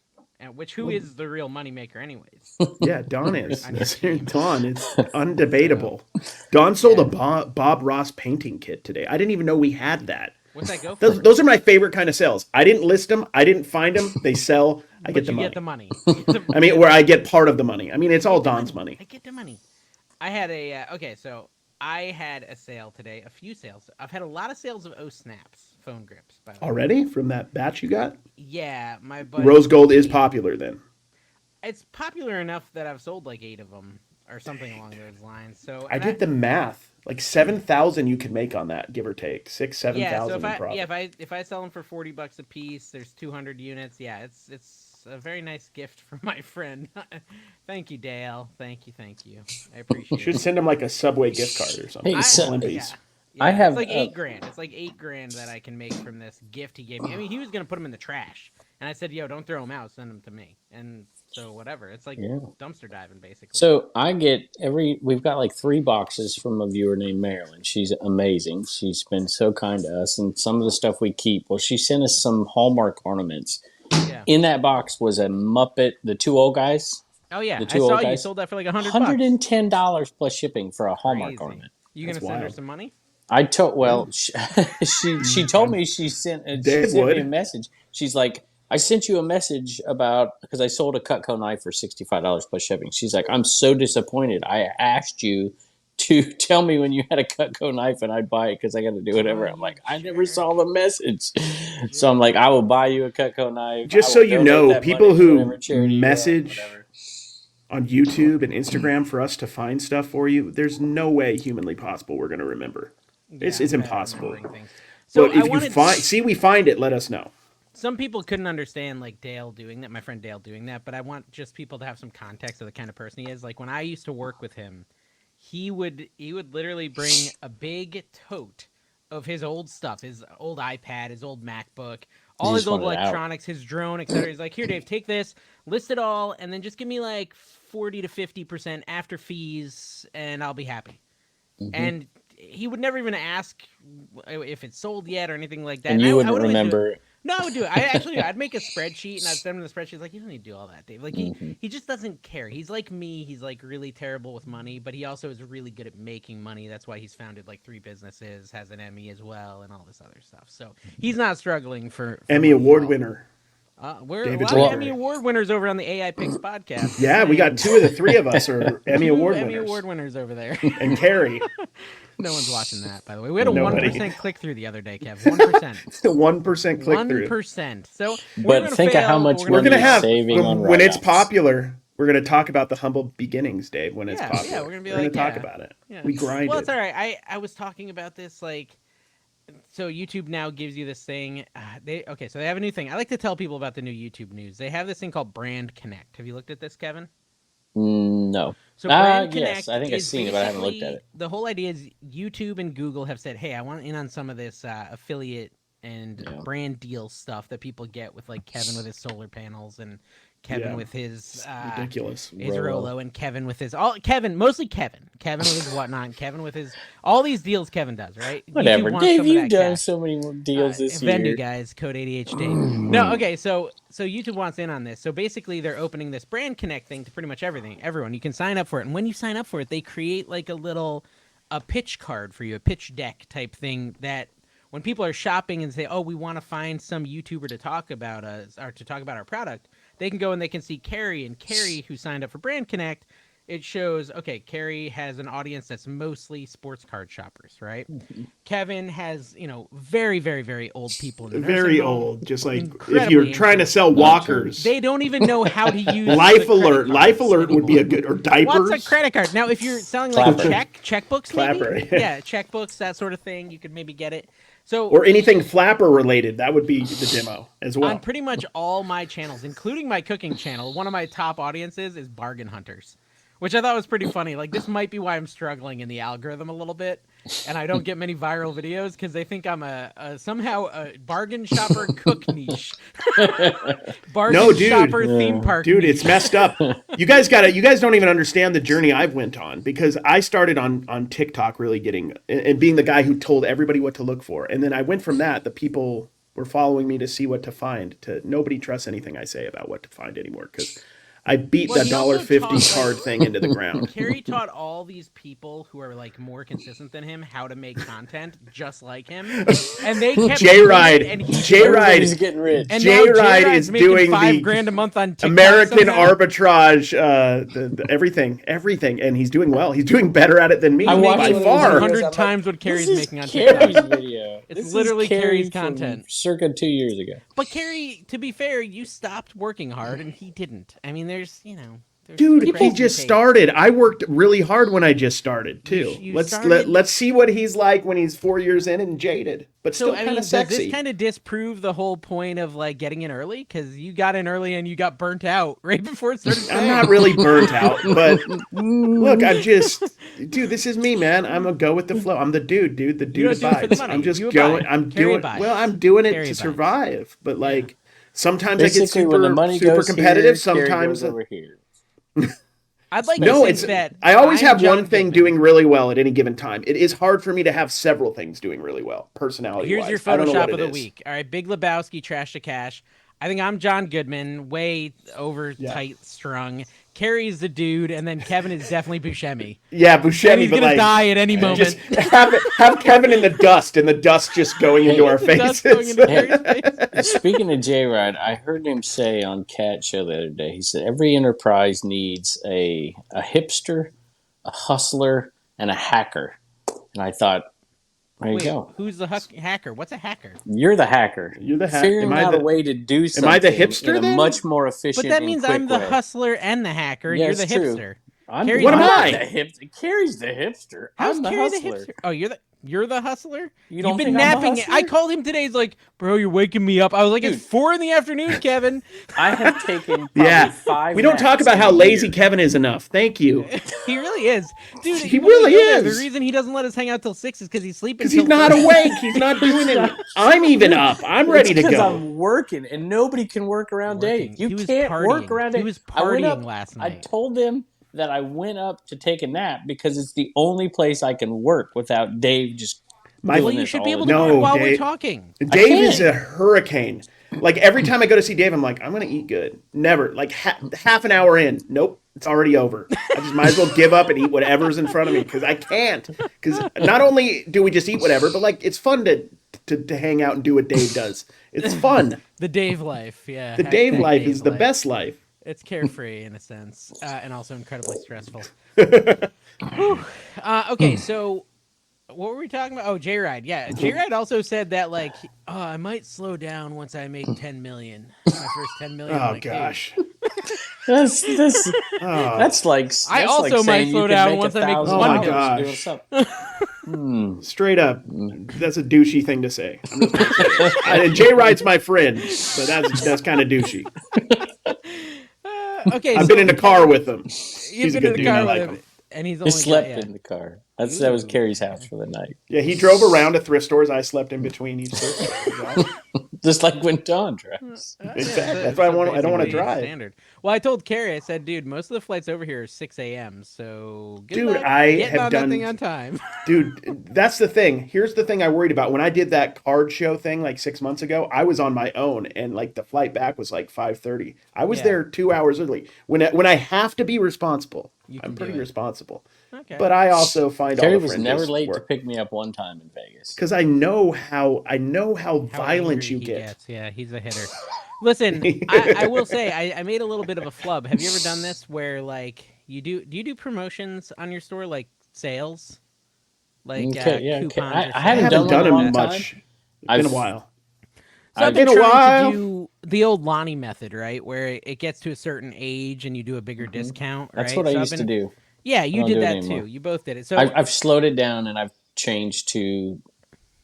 who is the real moneymaker, anyways. Yeah, Dawn is. On your team. Dawn, it's undebatable. Dawn sold a Bob Ross painting kit today. I didn't even know we had that. What's that go for? Those are my favorite kind of sales. I didn't list them. I didn't find them. They sell. I get the money. Get the money. I mean, where I get part of the money. I mean, it's all Dawn's money. I get the money. I had so I had a sale today, a few sales. I've had a lot of sales of Snaps phone grips. By the way. Already from that batch you got? Yeah, my buddy. Rose gold is popular then. It's popular enough that I've sold like 8 of them or something along those lines. So I did the math. Like 7,000 you could make on that, give or take 7,000 so in profit. if I sell them for $40 a piece, there's 200 units. Yeah, it's a very nice gift from my friend. Thank you, Dale. Thank you. I appreciate You should it. send him like a Subway gift card or something. Hey, so- Olympies. Yeah, I have, it's like $8,000. It's like $8,000 that I can make from this gift he gave me. I mean, he was gonna put them in the trash, and I said, "Yo, don't throw them out. Send them to me." And So whatever. It's like Yeah. dumpster diving basically. So we've got like 3 boxes from a viewer named Marilyn. She's amazing. She's been so kind to us, and some of the stuff we keep. Well, she sent us some Hallmark ornaments. Yeah. In that box was a Muppet, the 2 old guys. Oh yeah, The I 2 saw old you guys. sold that for like $100. $110 plus shipping for a Hallmark Crazy. ornament. You That's gonna send her wild. some money? I told she told me she sent me a message. She's like, I sent you a message about because I sold a Cutco knife for $65 plus shipping. She's like, I'm so disappointed. I asked you to tell me when you had a Cutco knife and I'd buy it because I got to do whatever. I'm like, I never saw the message, so I'm like, I will buy you a Cutco knife. Just so you know, people who message whatever. on YouTube and Instagram for us to find stuff for you, there's no way humanly possible we're going to remember. It's impossible. So but if we find it, let us know. Some people couldn't understand like Dale doing that, my friend Dale doing that, but I want just people to have some context of the kind of person he is. Like when I used to work with him, he would literally bring a big tote of his old stuff, his old iPad, his old MacBook, all his old electronics, his drone, etc. He's like, here, Dave, take this, list it all, and then just give me like 40 to 50% after fees, and I'll be happy. Mm-hmm. And he would never even ask if it's sold yet or anything like that. And you wouldn't remember. No, I would do it. I'd make a spreadsheet and I'd send him the spreadsheet. Like, you don't need to do all that, Dave. Like, he just doesn't care. He's like me. He's like really terrible with money, but he also is really good at making money. That's why he's founded like 3 businesses, has an Emmy as well, and all this other stuff. So he's not struggling for Emmy Award winner. We're a lot of Emmy Award winners over on the AI Picks podcast. Yeah, we got 2 of the 3 of us are Emmy Award winners. Emmy Award winners over there. And Carrie. No one's watching that, by the way. We had a 1% click through the other day, Kev. 1%. 1% click through. 1%. So, but think of how much we're going to have when it's write-ups. Popular. We're going to talk about the humble beginnings, Dave. When it's popular, yeah, we're going to talk about it. Yeah. We grind. Well, it's all right. I was talking about this like. So YouTube now gives you this thing. So they have a new thing. I like to tell people about the new YouTube news. They have this thing called Brand Connect. Have you looked at this, Kevin? No. So Brand Connect yes, I think I've seen it, but I haven't looked at it. The whole idea is YouTube and Google have said, hey, I want in on some of this affiliate and brand deal stuff that people get with like Kevin with his solar panels and Kevin with his ridiculous his Rolo and Kevin with his mostly Kevin with his whatnot, and Kevin with his all these deals Kevin does, right? Whatever, Dave, you've done so many deals this year. Vendu guys, code ADHD. No, okay, so YouTube wants in on this. So basically, they're opening this Brand Connect thing to pretty much everyone. You can sign up for it, and when you sign up for it, they create like a pitch card for you, a pitch deck type thing that. When people are shopping and say, "Oh, we want to find some YouTuber to talk about us or to talk about our product," they can go and they can see Carrie. And Carrie, who signed up for Brand Connect, it shows, okay, Carrie has an audience that's mostly sports card shoppers, right? Mm-hmm. Kevin has, very, very, very old people in the very home, old. Just like if you're trying to sell walkers, they don't even know how to use Life Alert. Life Alert would be a good or diapers. What's a credit card? Now, if you're selling like checkbooks, Clapper, maybe? Yeah, checkbooks, that sort of thing, you could maybe get it. So, or anything flapper related, that would be the demo as well. On pretty much all my channels, including my cooking channel, one of my top audiences is bargain hunters, which I thought was pretty funny. Like, this might be why I'm struggling in the algorithm a little bit, and I don't get many viral videos because they think I'm somehow a bargain shopper cook niche. Bargain shopper theme park. Dude, niche. It's messed up. You guys don't even understand the journey I've went on, because I started on TikTok really getting and being the guy who told everybody what to look for, and then I went from that. The people were following me to see what to find. To nobody trusts anything I say about what to find anymore because. I beat the $1.50 card thing into the ground. Kerry taught all these people who are like more consistent than him how to make content just like him, and they kept J-Ride is getting rich. And J-Ride is doing $5,000 a month on TikTok American arbitrage, the everything, and he's doing well. He's doing better at it than me by far. 100 times what Kerry's making on TikTok. Carrie's video. It's literally Kerry's content, circa 2 years ago. But Kerry, to be fair, you stopped working hard, and he didn't. I mean, there's dude, he just started. I worked really hard when I just started too. Let's see what he's like when he's 4 years in and jaded, but still kind of sexy. Does this kind of disprove the whole point of like getting in early? Because you got in early and you got burnt out right before it started. I'm not really burnt out, but look, dude, this is me, man. I'm a go with the flow. I'm the dude. The dude abides. I'm just going. I'm doing it to survive, but like. Sometimes I get Basically, when the super money super goes competitive. here, Carrie Sometimes goes over here. I'd like no, to it's think that I always I'm have John one thing Goodman. doing really well at any given time. It is hard for me to have several things doing really well, personality Here's wise. your I don't know what Photoshop it of the is. week. All right, Big Lebowski, Trash to Cash. I think I'm John Goodman, way over Yeah. tight strung. Carrie's the dude, and then Kevin is definitely Buscemi. Yeah, And Buscemi, he's but gonna like die at any moment. just have Kevin in the dust and the dust just going into our The dust going faces. into Carrie's face. Speaking of J-Rod, I heard him say on Cat Show the other day, he said every enterprise needs a hipster, a hustler, and a hacker. And I thought, there Wait, you go. who's the hacker? What's a hacker? You're the hacker. You're the Figuring out a way to do something Am I the hipster in a then? much more efficient But that and means quick I'm the way. hustler and the hacker, and Yeah, you're the it's true. hipster. I'm Carrie's What am not I? the hipster. Carrie's the hipster. How's I'm the Carrie hustler. the hipster? Oh, you're the hustler? You don't You've been think I'm the napping. hustler? I called him today. He's like, bro, you're waking me up. I was like, Dude. it's 4 PM, Kevin. I have taken probably Yeah. 5 We don't talk naps about in how a lazy year. Kevin is enough. Thank you. He really is, dude. He when we really go there, is. The reason he doesn't let us hang out till 6 is because he's sleeping. Because he's till not 3. awake. He's not doing it. I'm even up. I'm ready to Because go. I'm working, and nobody can work around Working. Dave. You He was can't partying. work around Dave. He was I went partying up, last I night. told him that I went up to take a nap because it's the only place I can work without Dave just doing Well, you this should all be the able to time. work No, while we're Dave. talking. Dave is can't. a hurricane. Like every time I go to see Dave, I'm like, I'm gonna eat good. Never. Like half an hour in, nope, it's already over. I just might as well give up and eat whatever's in front of me because I can't. Because not only do we just eat whatever, but like it's fun to hang out and do what Dave does. It's fun. The Dave life, yeah. The Dave Hashtag life Dave is the best life. It's carefree in a sense, and also incredibly stressful. Okay, so what were we talking about? Oh, J-Ride. Yeah, J-Ride also said that like, I might slow down once I make 10 million. My first 10 million. I'm Oh like, dude, gosh. That's Oh. that's like I that's also like might saying slow you down can once make I make $1,000 1 million. doing something. Straight up, that's a douchey thing to say. I'm just gonna say it. And Jay Ride's my friend, so that's kind of douchey. okay, I've so been in a car with him. You've He's a been good in the dude. I car like with him. him, and he's He only slept got, in the car. That was Ooh. Carrie's house for the night. Yeah, he drove around to thrift stores. I slept in between each thrift store. Just like when Don drives. Exactly. That's why I don't want to basically drive. Standard. Well, I told Carrie, I said, dude, most of the flights over here are 6 a.m. So good Dude, luck I getting have on done- that thing on time. Dude, that's the thing. Here's the thing I worried about. When I did that card show thing like 6 months ago, I was on my own, and like the flight back was like 5:30. I was Yeah. there 2 hours early. When I have to be responsible, You I'm can pretty do it. responsible. Okay. But I also find Carrie all the was fringes never late to work. pick me up one time in Vegas. Because I know how How violent angry you he get. gets. Yeah, he's a hitter. Listen, I will say I made a little bit of a flub. Have you ever done this where like do you do promotions on your store like sales? Like Okay, yeah, okay. coupons I or I haven't haven't done done one in a them long time. much. It's been a while. So I've I've been been a trying while. to do the old Lonnie method, right? Where it gets to a certain age and you do a bigger discount, right? That's what So I I've used to been- do. Yeah, you don't did do it that anymore. too. You both did it. So I've slowed it down and I've changed to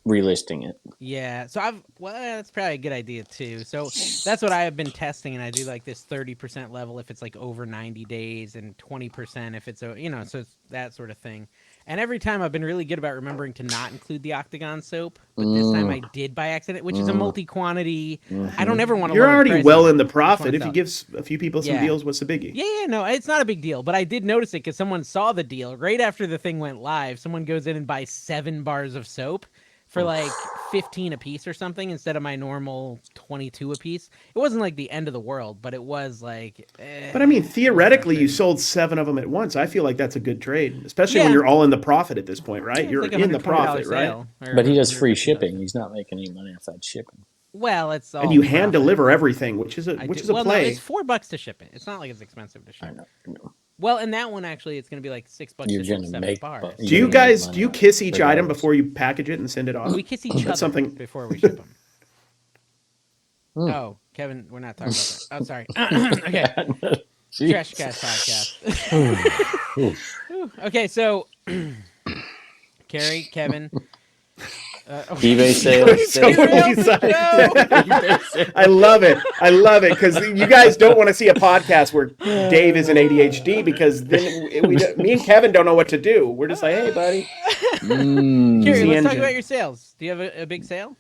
relisting it. yeah, so that's probably a good idea too. So that's what I have been testing, and I do like this 30% level if it's like over 90 days, and 20% if it's so it's that sort of thing. And every time I've been really good about remembering to not include the Octagon soap, but this time I did by accident, which is a multi-quantity. I don't ever want to. You're already well in the Just profit. wanna If you sell. give a few people some Yeah. deals, what's the biggie? Yeah, no, it's not a big deal. But I did notice it because someone saw the deal right after the thing went live. Someone goes in and buys 7 bars of soap for like 15 a piece or something instead of my normal 22 a piece. It wasn't like the end of the world, but it was like. But I mean, theoretically, you sold 7 of them at once. I feel like that's a good trade, especially when Yeah. you're all in the profit at this point, right? It's You're like a in the $120 profit, right? sale, or But he does free $150. shipping. He's not making any money off that shipping. Well, it's all And you hand profit. deliver everything, which is a I which do- is a well, play. No, it's $4 to ship it. It's not like it's expensive to ship. I know. Well, and that one actually, it's going to be like $6 You're to ship gonna 7 make bars. bu- Do you're you gonna make guys money do you on it, kiss each item regardless. before you package it and send it off? We kiss each other something- before we ship them. Oh, Kevin, we're not talking about that. Oh, sorry. Okay. Jeez. Trash Cast podcast. Okay, so Carrie, Kevin. eBay sales. So many sides. I love it. I love it because you guys don't want to see a podcast where Dave is an ADHD because then me and Kevin don't know what to do. We're just like, hey, buddy. Carrie, Easy let's talk engine. about your sales. Do you have a big sale?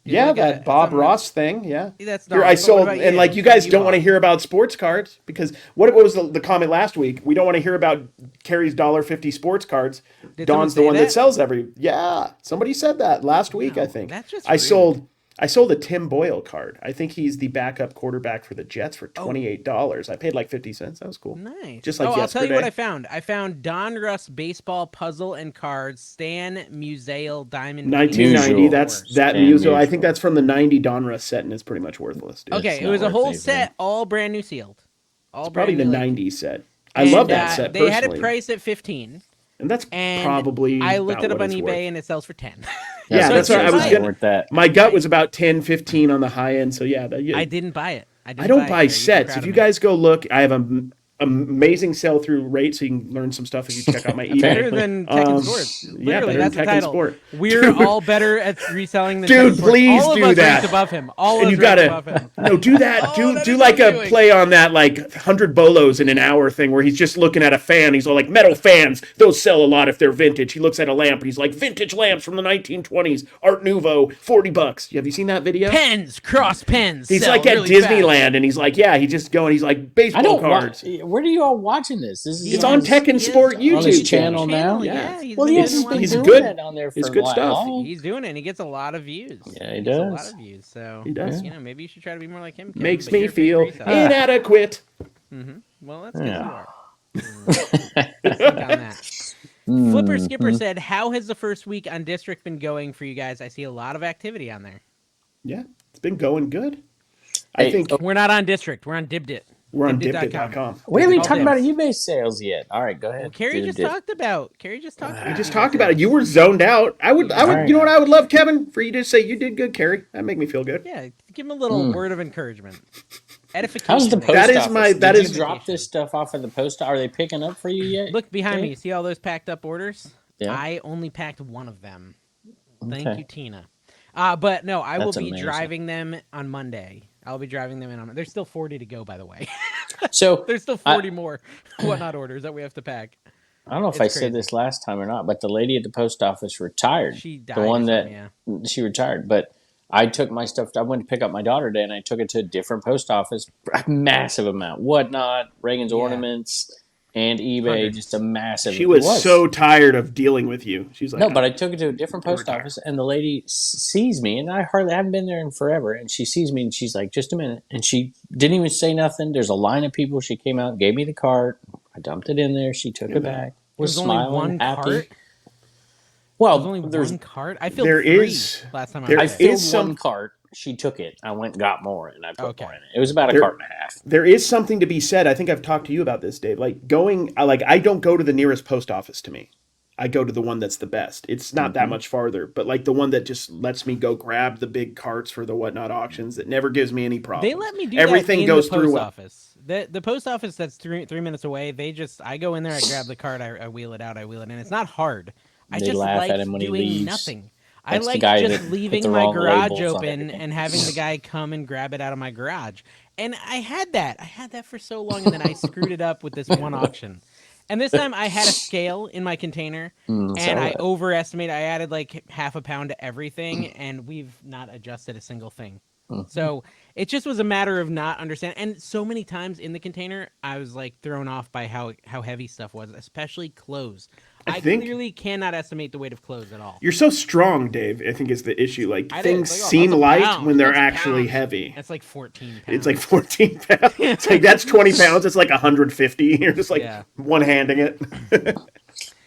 Yeah, like that Bob something Ross thing. Yeah. that's Here Dawn. I But what sold, about and like you What guys do don't want to bought? hear about sports cards because what was the comment last week? We don't want to hear about Carrie's $1.50 sports cards. Did someone Dawn's the say one that that? sells every. Yeah, somebody said that last week. I Wow, think that's just I rude. sold. I sold a Tim Boyle card. I think he's the backup quarterback for the Jets for Oh, $28. I paid like 50 cents. That was cool. nice. Just Oh, like I'll tell you what I yesterday. found. I found Don Russ baseball puzzle and cards, Stan Musial Diamond Painted 1990. Mutual. That's reinforced. that Stan Muso. I think Mutual. that's from the 90 Donruss set, and it's pretty much worthless, dude. It's Okay, it not was a worth whole anything. set, all brand new sealed, all It's probably brand the new. Like, 90 set. I love and that set they had it personally. priced at 15, And that's and probably I looked about it up what on it's eBay worth. and it sells for 10. Yeah, So that's I what I didn't was buy gonna. it. Worth that. My gut I was about 10, 15 on the high end. So yeah, I didn't buy it. I I didn't don't buy it, buy Carrie. You'd be sets. proud If of you me. guys go look, I have a amazing sell through rate, so you can learn some stuff if you check out my eBay. Better than Tekken Sports. Yeah, Literally, better than that's the Tekken title. Sport. We're all better at reselling than Dude, Tekken Sports. please All of do us that. ranked above him. All And of you us ranked gotta above him. no do that. Oh, do that do is like what I'm a doing. play on that like 100 bolos in an hour thing where he's just looking at a fan. He's all like metal fans. Those sell a lot if they're vintage. He looks at a lamp. He's like vintage lamps from the 1920s, Art Nouveau, $40. Have you seen that video? Pens, cross pens. He's sell like at really Disneyland, fast. and he's like, yeah, he's just going. He's like I baseball don't cards. Where are you all watching this? This is It's on on his, Tekken Sport on his YouTube channel now? Yeah, Yeah, he's Well, been he's getting a lot been of he's doing views. good. that on there It's for good like stuff. long. He's doing it. And he gets a lot of views. Yeah, he gets a does. lot of views. So He does. you know, maybe you should try to be more like him. Kevin, Makes but me you're a fake feel reseller. inadequate. Well, that's because Yeah. you are. Think on that. Flipper Skipper Mhm. said, "How has the first week on District been going for you guys? I see a lot of activity on there. Yeah, it's been going good. Hey, I think We're not on District. We're on Dibit. we're on Dibit.com. Dibit.com. We haven't even All talked about dibs. eBay sales yet. All right, go ahead. Well, Carrie just talked about. We just eBay talked about it. sales. You were zoned out. I would, Alright. you know what I would love, Kevin, for you to say you did good, Carrie. That'd make me feel good. Yeah, give him a little word of encouragement. Edification. How's the maybe. post That is office? my- that Did is- you drop this stuff off at the post? Are they picking up for you yet? Look behind Dave? me. See all those packed up orders? Yeah. I only packed one of them. Thank Okay. you, Tina. But no, I will That's be amazing. driving them on Monday. I'll be driving them in on. There's still 40 to go, by the way. So There's still 40 more whatnot orders that we have to pack. I don't know if It's I crazy. said this last time or not, but the lady at the post office retired. She died. The one or that something, yeah. she retired, but I took my stuff. I went to pick up my daughter today, and I took it to a different post office. A massive amount, whatnot, Reagan's Yeah. ornaments, and eBay. Hundreds. Just a massive. She it was so tired of dealing with you. She's like, No, but I took it to a different post retire. office, and the lady sees me, and I haven't been there in forever. And she sees me, and she's like, "Just a minute," and she didn't even say nothing. There's a line of people. She came out, gave me the cart. I dumped it in there. She took it back. Was There's only smiling, one happy. cart. Well, There's only there's one cart. I filled there 3 is- last time there I I was is there. filled some- one cart. She took it. I went and got more, and I put Okay. more in it. It was about a There- cart and a half. there is something to be said. I think I've talked to you about this, Dave. Like I don't go to the nearest post office to me. I go to the one that's the best. It's not that much farther, but like the one that just lets me go grab the big carts for the whatnot auctions that never gives me any problems. They let me do everything that in goes the post through well. office. The post office that's three minutes away. I go in there, I grab the cart, I wheel it out, I wheel it in. It's not hard. I They just laugh like at him when he doing leaves. nothing. I That's the like guy just that put leaving the my wrong garage labels on open everything. and having the guy come and grab it out of my garage. And I had that for so long, and then I screwed it up with this one auction. And this time I had a scale in my container, and I overestimated. I added like half a pound to everything, and we've not adjusted a single thing. So it just was a matter of not understanding. And so many times in the container, I was like thrown off by how heavy stuff was, especially clothes. I think- clearly cannot estimate the weight of clothes at all. You're so strong, Dave. I think is the issue. Like I did. things It's like, oh, seem that's a light pound. when they're That's actually pounds. heavy. That's like 14 pounds. It's like 14 pounds. It's like that's 20 pounds. It's like 150. You're just like Yeah. one handing it.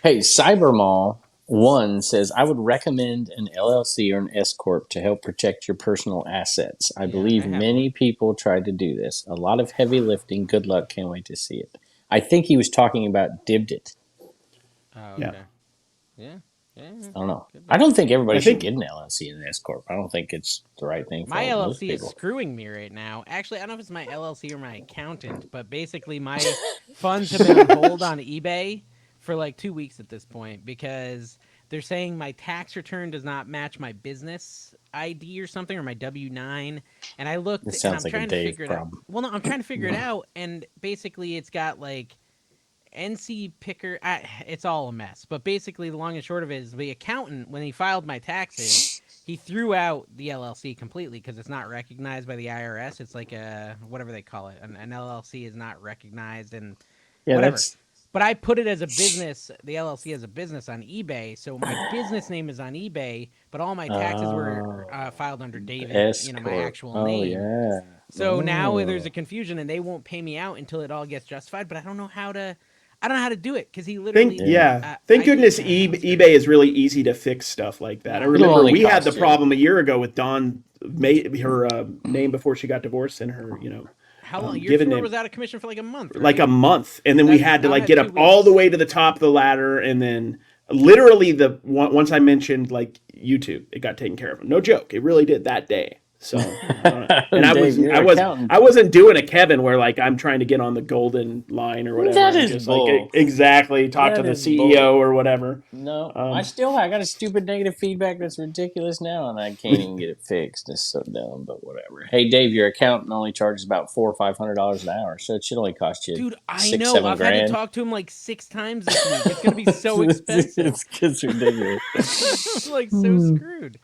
Hey, Cybermall 1 says, I would recommend an LLC or an S Corp to help protect your personal assets. I believe I have many people tried to do this. A lot of heavy lifting. Good luck. Can't wait to see it. I think he was talking about Dibit. Oh, Yeah. okay. Yeah. I don't know. I don't think everybody should get an LLC and an S Corp. I don't think it's the right thing for My most LLC is people. screwing me right now. Actually, I don't know if it's my LLC or my accountant, but basically my funds have been on hold on eBay for like 2 weeks at this point because they're saying my tax return does not match my business ID or something, or my W-9. And I looked This and sounds I'm like a trying to Dave figure it problem. out. Well, no, I'm trying to figure it out, and basically it's got like NC Picker. It's all a mess. But basically, the long and short of it is the accountant, when he filed my taxes, he threw out the LLC completely because it's not recognized by the IRS. It's like a whatever they call it. An LLC is not recognized and Yeah, whatever. that's But I put it as a business, the LLC as a business on eBay. So my business name is on eBay, but all my taxes were filed under David, S my corp. actual Oh name. yeah. So now there's a confusion, and they won't pay me out until it all gets justified. But I don't know how to do it because he literally. Thank I goodness think- eBay is really easy to fix stuff like that. I It'll remember only we had the cost you. problem a year ago with Dawn made her name before she got divorced and her, How long? Your given store name. was out of commission for like a month. Right? Like a month, and then we That's- had to I'm like at get 2 up all weeks. the way to the top of the ladder, and then literally once I mentioned like YouTube, it got taken care of. No joke, it really did that day. So, and Dave, you're an accountant. I wasn't doing a Kevin where like I'm trying to get on the golden line or whatever. That and is just bull. like exactly talk to That the is CEO bull. or whatever. No, I got a stupid negative feedback that's ridiculous now, and I can't even get it fixed. It's so dumb, but whatever. Hey, Dave, your accountant only charges about $400 or $500 an hour, so it should only cost you Dude, I $6, know. $7 I've grand. had to talk to him like 6 times this week. It's gonna be so expensive. It's ridiculous. I'm like so screwed.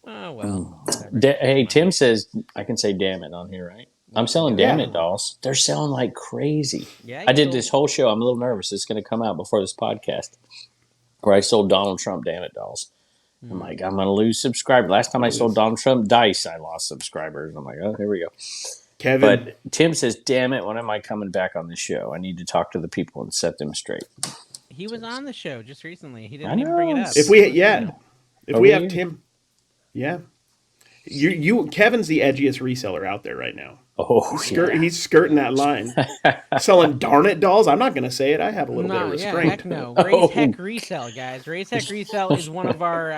Oh well. whatever. Hey, Tim says I can say "damn it" on here, right? I'm selling Yeah. "damn it" dolls. They're selling like crazy. Yeah, I did sold- this whole show. I'm a little nervous. It's going to come out before this podcast, where I sold Donald Trump "damn it" dolls. I'm like, I'm going to lose subscribers. Last time I sold Donald Trump dice, I lost subscribers. I'm like, oh, here we go. Kevin, But Tim says, "Damn it, when am I coming back on the show? I need to talk to the people and set them straight." He was on the show just recently. He I didn't even bring it know. up. if we have we- Tim, Kevin's the edgiest reseller out there right now. Oh, He's skirting that line. Selling darn it dolls. I'm not going to say it. I have a little bit of restraint. heck no. Raise Heck Resell, guys. Raise Heck Resell is one of our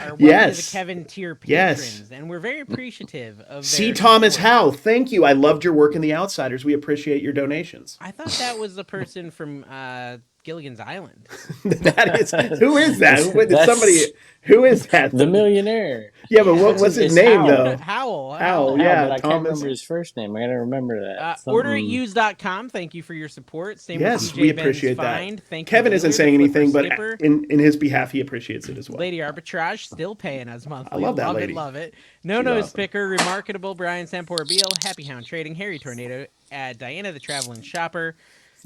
one Yes. of the Kevin tier Yes. patrons, and we're very appreciative of. C. their Thomas support. Howe, thank you. I loved your work in The Outsiders. We appreciate your donations. I thought that was the person from Gilligan's Island. That is who is that? That's- Somebody who is that? the millionaire. Yeah, but what's his It's name Howell. though? Howell. Howell, Yeah, yeah, but I can't Thomas. remember his first name. I got to remember that. Orderatuse.com. Thank you for your support. Same Yes, with DJ we Ben's appreciate that. Find. Thank Kevin you, isn't Wheeler, saying the anything, Flipper but Skipper. in his behalf, he appreciates it as well. Lady Arbitrage still paying us monthly. I love that love lady. it, love it. No Nose awesome. Picker, Remarkable, Brian Sampor Beal, Happy Hound Trading, Harry Tornado, Diana the Traveling Shopper,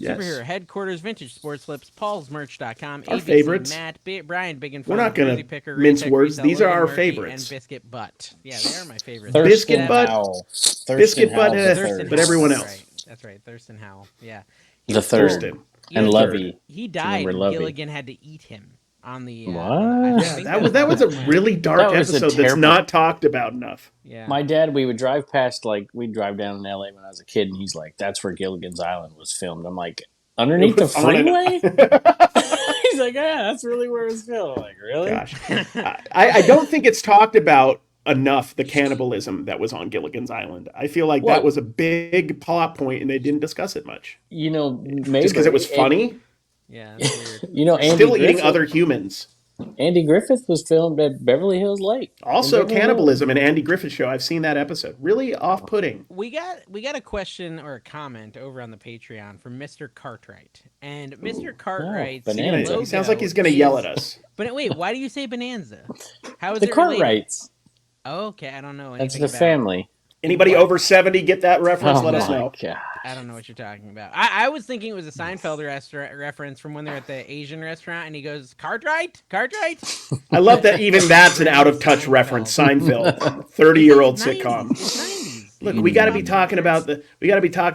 Yes. Superhero Headquarters, Vintage Sports Flips, PaulsMerch.com, Our ABC favorites. Matt, Brian Big and We're Fun, not gonna Jersey Picker, mince Raytech words. Resell, These are Logan our Murphy, favorites. and Biscuit Butt. Yeah, they are my favorites. Thurston Biscuit Butt- Howell. Biscuit Butt, Howell's the Thurston third. but everyone Howell, else. That's right. Thurston Howell. Yeah. The third. Thurston. You And know, Lovey. He died. remember and Lovey? Gilligan had to eat him on the. What? I Yeah, think that was a really dark That was a episode that's terrible- not talked about enough. Yeah. My dad, we would drive past, like, we'd drive down in LA when I was a kid, and he's like, that's where Gilligan's Island was filmed. I'm like, underneath the It was on an- freeway? He's like, yeah, that's really where it was filmed. I'm like, really? Gosh, I don't think it's talked about enough, the cannibalism that was on Gilligan's Island. I feel like What? that was a big plot point, and they didn't discuss it much. You know, maybe. Just because it was funny, Yeah. That's weird. You know, Andy still Griffith, eating other humans. Andy Griffith was filmed at Beverly Hills Lake. Also, In Beverly cannibalism in Andy Griffith Show. I've seen that episode. Really off-putting. We got a question or a comment over on the Patreon from Mr. Cartwright, and Mr. Cartwright's Bonanza. logo He sounds like he's going to yell at us. But wait, why do you say Bonanza? How is The it related? Cartwrights. Oh, okay, I don't know That's anything the about. family. Anybody over 70 get that reference? Oh Let us my know. God. I don't know what you're talking about. I was thinking it was a Seinfeld reference from when they're at the Asian restaurant, and he goes, "Cartwright, Cartwright." I love that even that's an out-of-touch reference. Seinfeld, 30-year-old It's 90s. sitcom. It's 90s. Look, we got to be talking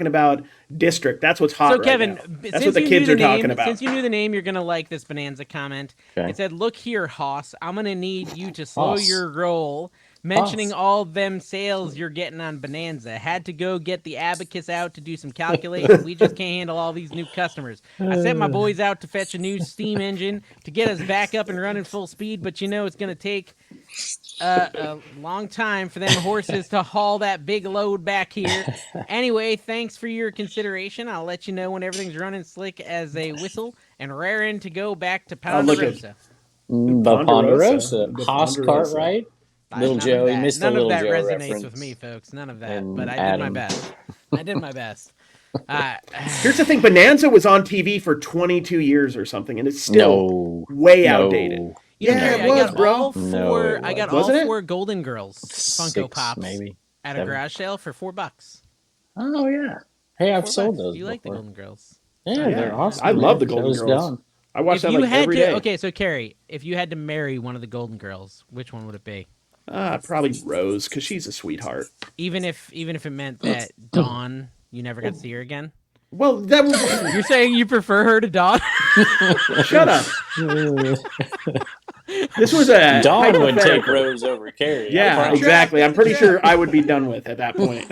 about District. That's what's hot So right Kevin, now. since That's what the you kids knew are the name, talking about. Since you knew the name, you're gonna like this Bonanza comment. Okay. It said, "Look here, Hoss, I'm gonna need you to slow Hoss. your roll." Mentioning Hoss. all them sales you're getting on Bonanza. Had to go get the abacus out to do some calculating. We just can't handle all these new customers. I sent my boys out to fetch a new steam engine to get us back up and running full speed, but you know it's going to take a long time for them horses to haul that big load back here. Anyway, thanks for your consideration. I'll let you know when everything's running slick as a whistle and raring to go back to look at- Ponderosa. The Ponderosa. The Haas Ponderosa. Cartwright. Little None Joe. of He that. missed the None Little of that Joe resonates reference. with me, folks. None of that. And But I did my Adam. best. I did my best. Here's the thing: Bonanza was on TV for 22 years or something, and it's still way outdated. You know, Yeah, Carrie, it was, I got bro. all No, four. it I got wasn't. all Wasn't it? 4 Golden Girls Funko 6, Pops maybe. at a 7. garage sale for $4. Oh yeah. Hey, I've sold $4. those You like the before. Golden Girls? Yeah, Sorry, they're Yeah, awesome. I love man. the Golden Show's Girls. gone. I watch If that you like had every to, day. okay, so Carrie, if you had to marry one of the Golden Girls, which one would it be? Probably Rose, because she's a sweetheart. Even if it meant that Dawn, you never got to see her again. Well, that was. You're saying you prefer her to Dawn? Shut up. This was a Dawn would take hypothetical. Rose over Carrie. I Yeah, promise. exactly. I'm That's a pretty trap. sure I would be done with at that point.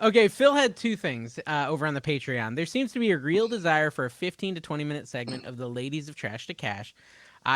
Okay, Phil had 2 things over on the Patreon. There seems to be a real desire for a 15 to 20-minute segment of the Ladies of Trash to Cash.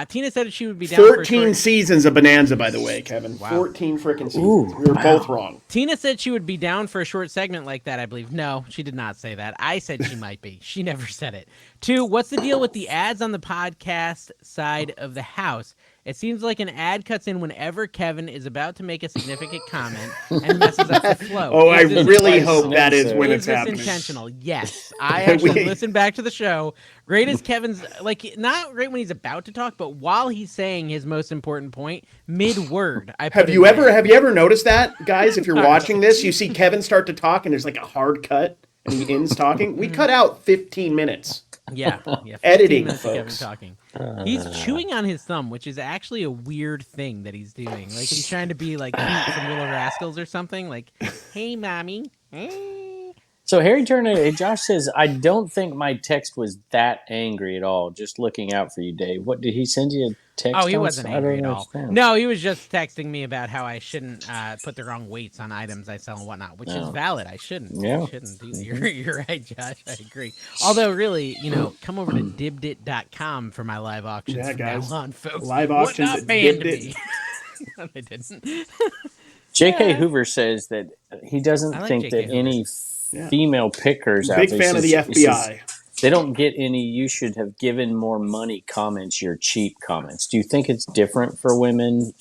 Tina said she would be down for a 14 short... seasons of Bonanza, by the way, Kevin. Wow. 14 freaking seasons. Ooh, We were wow. both wrong. Tina said she would be down for a short segment like that, I believe. No, she did not say that. I said she might be. She never said it. 2, what's the deal with the ads on the podcast side of the house? It seems like an ad cuts in whenever Kevin is about to make a significant comment and messes up the flow. Oh, I Is this really intentional? hope that is when Is it's this happening. intentional? Yes. I actually We- listened back to the show. Great as Kevin's, like, not great when he's about to talk, but while he's saying his most important point, mid-word, I put Have in you there. ever noticed that, guys? If you're watching this, you see Kevin start to talk and there's like a hard cut and he ends talking. We cut out 15 minutes. Yeah, 15 Editing, minutes of Kevin folks. talking. He's chewing on his thumb, which is actually a weird thing that he's doing. Like he's trying to be like cute from Little Rascals or something. Like, hey, mommy. Hey. So Harry Turner, Josh says, I don't think my text was that angry at all. Just looking out for you, Dave. What did he send you a text? Oh, he on? wasn't I angry don't at all. understand. No, he was just texting me about how I shouldn't put the wrong weights on items I sell and whatnot, which is No. valid. I shouldn't. Yeah. I shouldn't do that. You're right, Josh. I agree. Although, really, come over to dibit.com for my live auctions Yeah, from guys. now on, folks. Live What auctions not at banned Dibit. me. No, they didn't. J.K. Hoover says that he doesn't I like think J.K. that any Yeah. female pickers out Big there. fan of the he says FBI. they don't get any "you should have given more money" comments. You're cheap comments. Do you think it's different for women,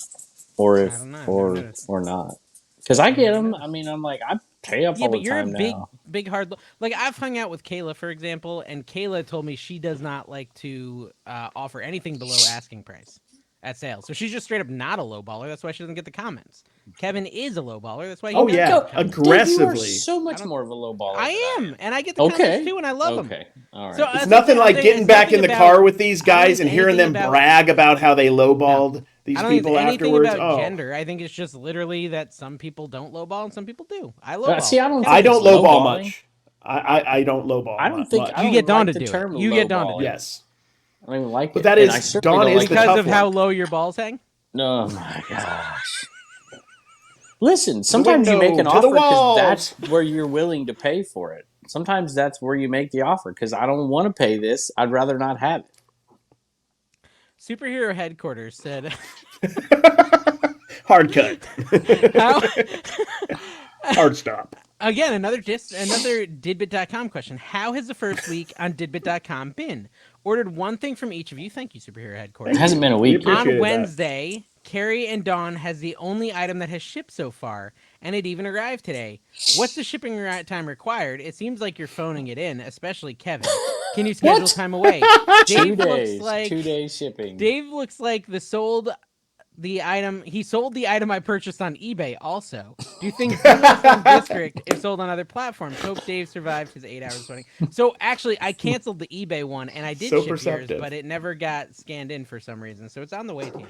or if I don't know. I've or never noticed. or not? Because I get them. noticed. I mean, I'm like I pay up Yeah, all but the you're a time big, now. big hard. Like I've hung out with Kayla, for example, and Kayla told me she does not like to offer anything below asking price at sales. So she's just straight up not a low baller. That's why she doesn't get the comments. Kevin is a low baller. That's why. He Oh, does yeah. get the comments. Dave, you are Aggressively. so much I don't- more of a low baller. I than am, and I get the Okay. comments too, and I love them. Okay, all right. So, It's that's nothing the like thing, getting it's back in nothing the about- car with these I don't guys think and hearing them anything about- brag about how they lowballed these I don't think people it's anything afterwards. about Oh, gender. I think it's just literally that some people don't lowball and some people do. I lowball. See, I don't. I think don't it's lowball lowballing. much. I don't lowball. I don't think much. I You don't get Dawn like to the do it. term You get Dawn to lowballing. do it. Yes, I don't even like But it. that And is- I certainly Dawn don't is like the it. Because tough of how one. low your balls hang. No, oh my gosh. Listen, sometimes you make an window, to the offer because walls. that's where you're willing to pay for it. Sometimes that's where you make the offer because I don't want to pay this. I'd rather not have it. Superhero headquarters said, hard cut, how, hard stop. again, another Didbit.com question. How has the first week on Didbit.com been? Ordered one thing from each of you. Thank you, Superhero headquarters. It hasn't been a week. We appreciate On that. Wednesday, Carrie and Dawn has the only item that has shipped so far, and it even arrived today. What's the shipping time required? It seems like you're phoning it in, especially Kevin. Can you schedule What? time away? 2 Dave days. looks like 2 days shipping. Dave looks like the item he sold the item I purchased on eBay also. Do you think similar from District if sold on other platforms? Hope Dave survived his 8 hours running. So actually I canceled the eBay one and I did So ship yours, perceptive. but it never got scanned in for some reason. So it's on the way to you.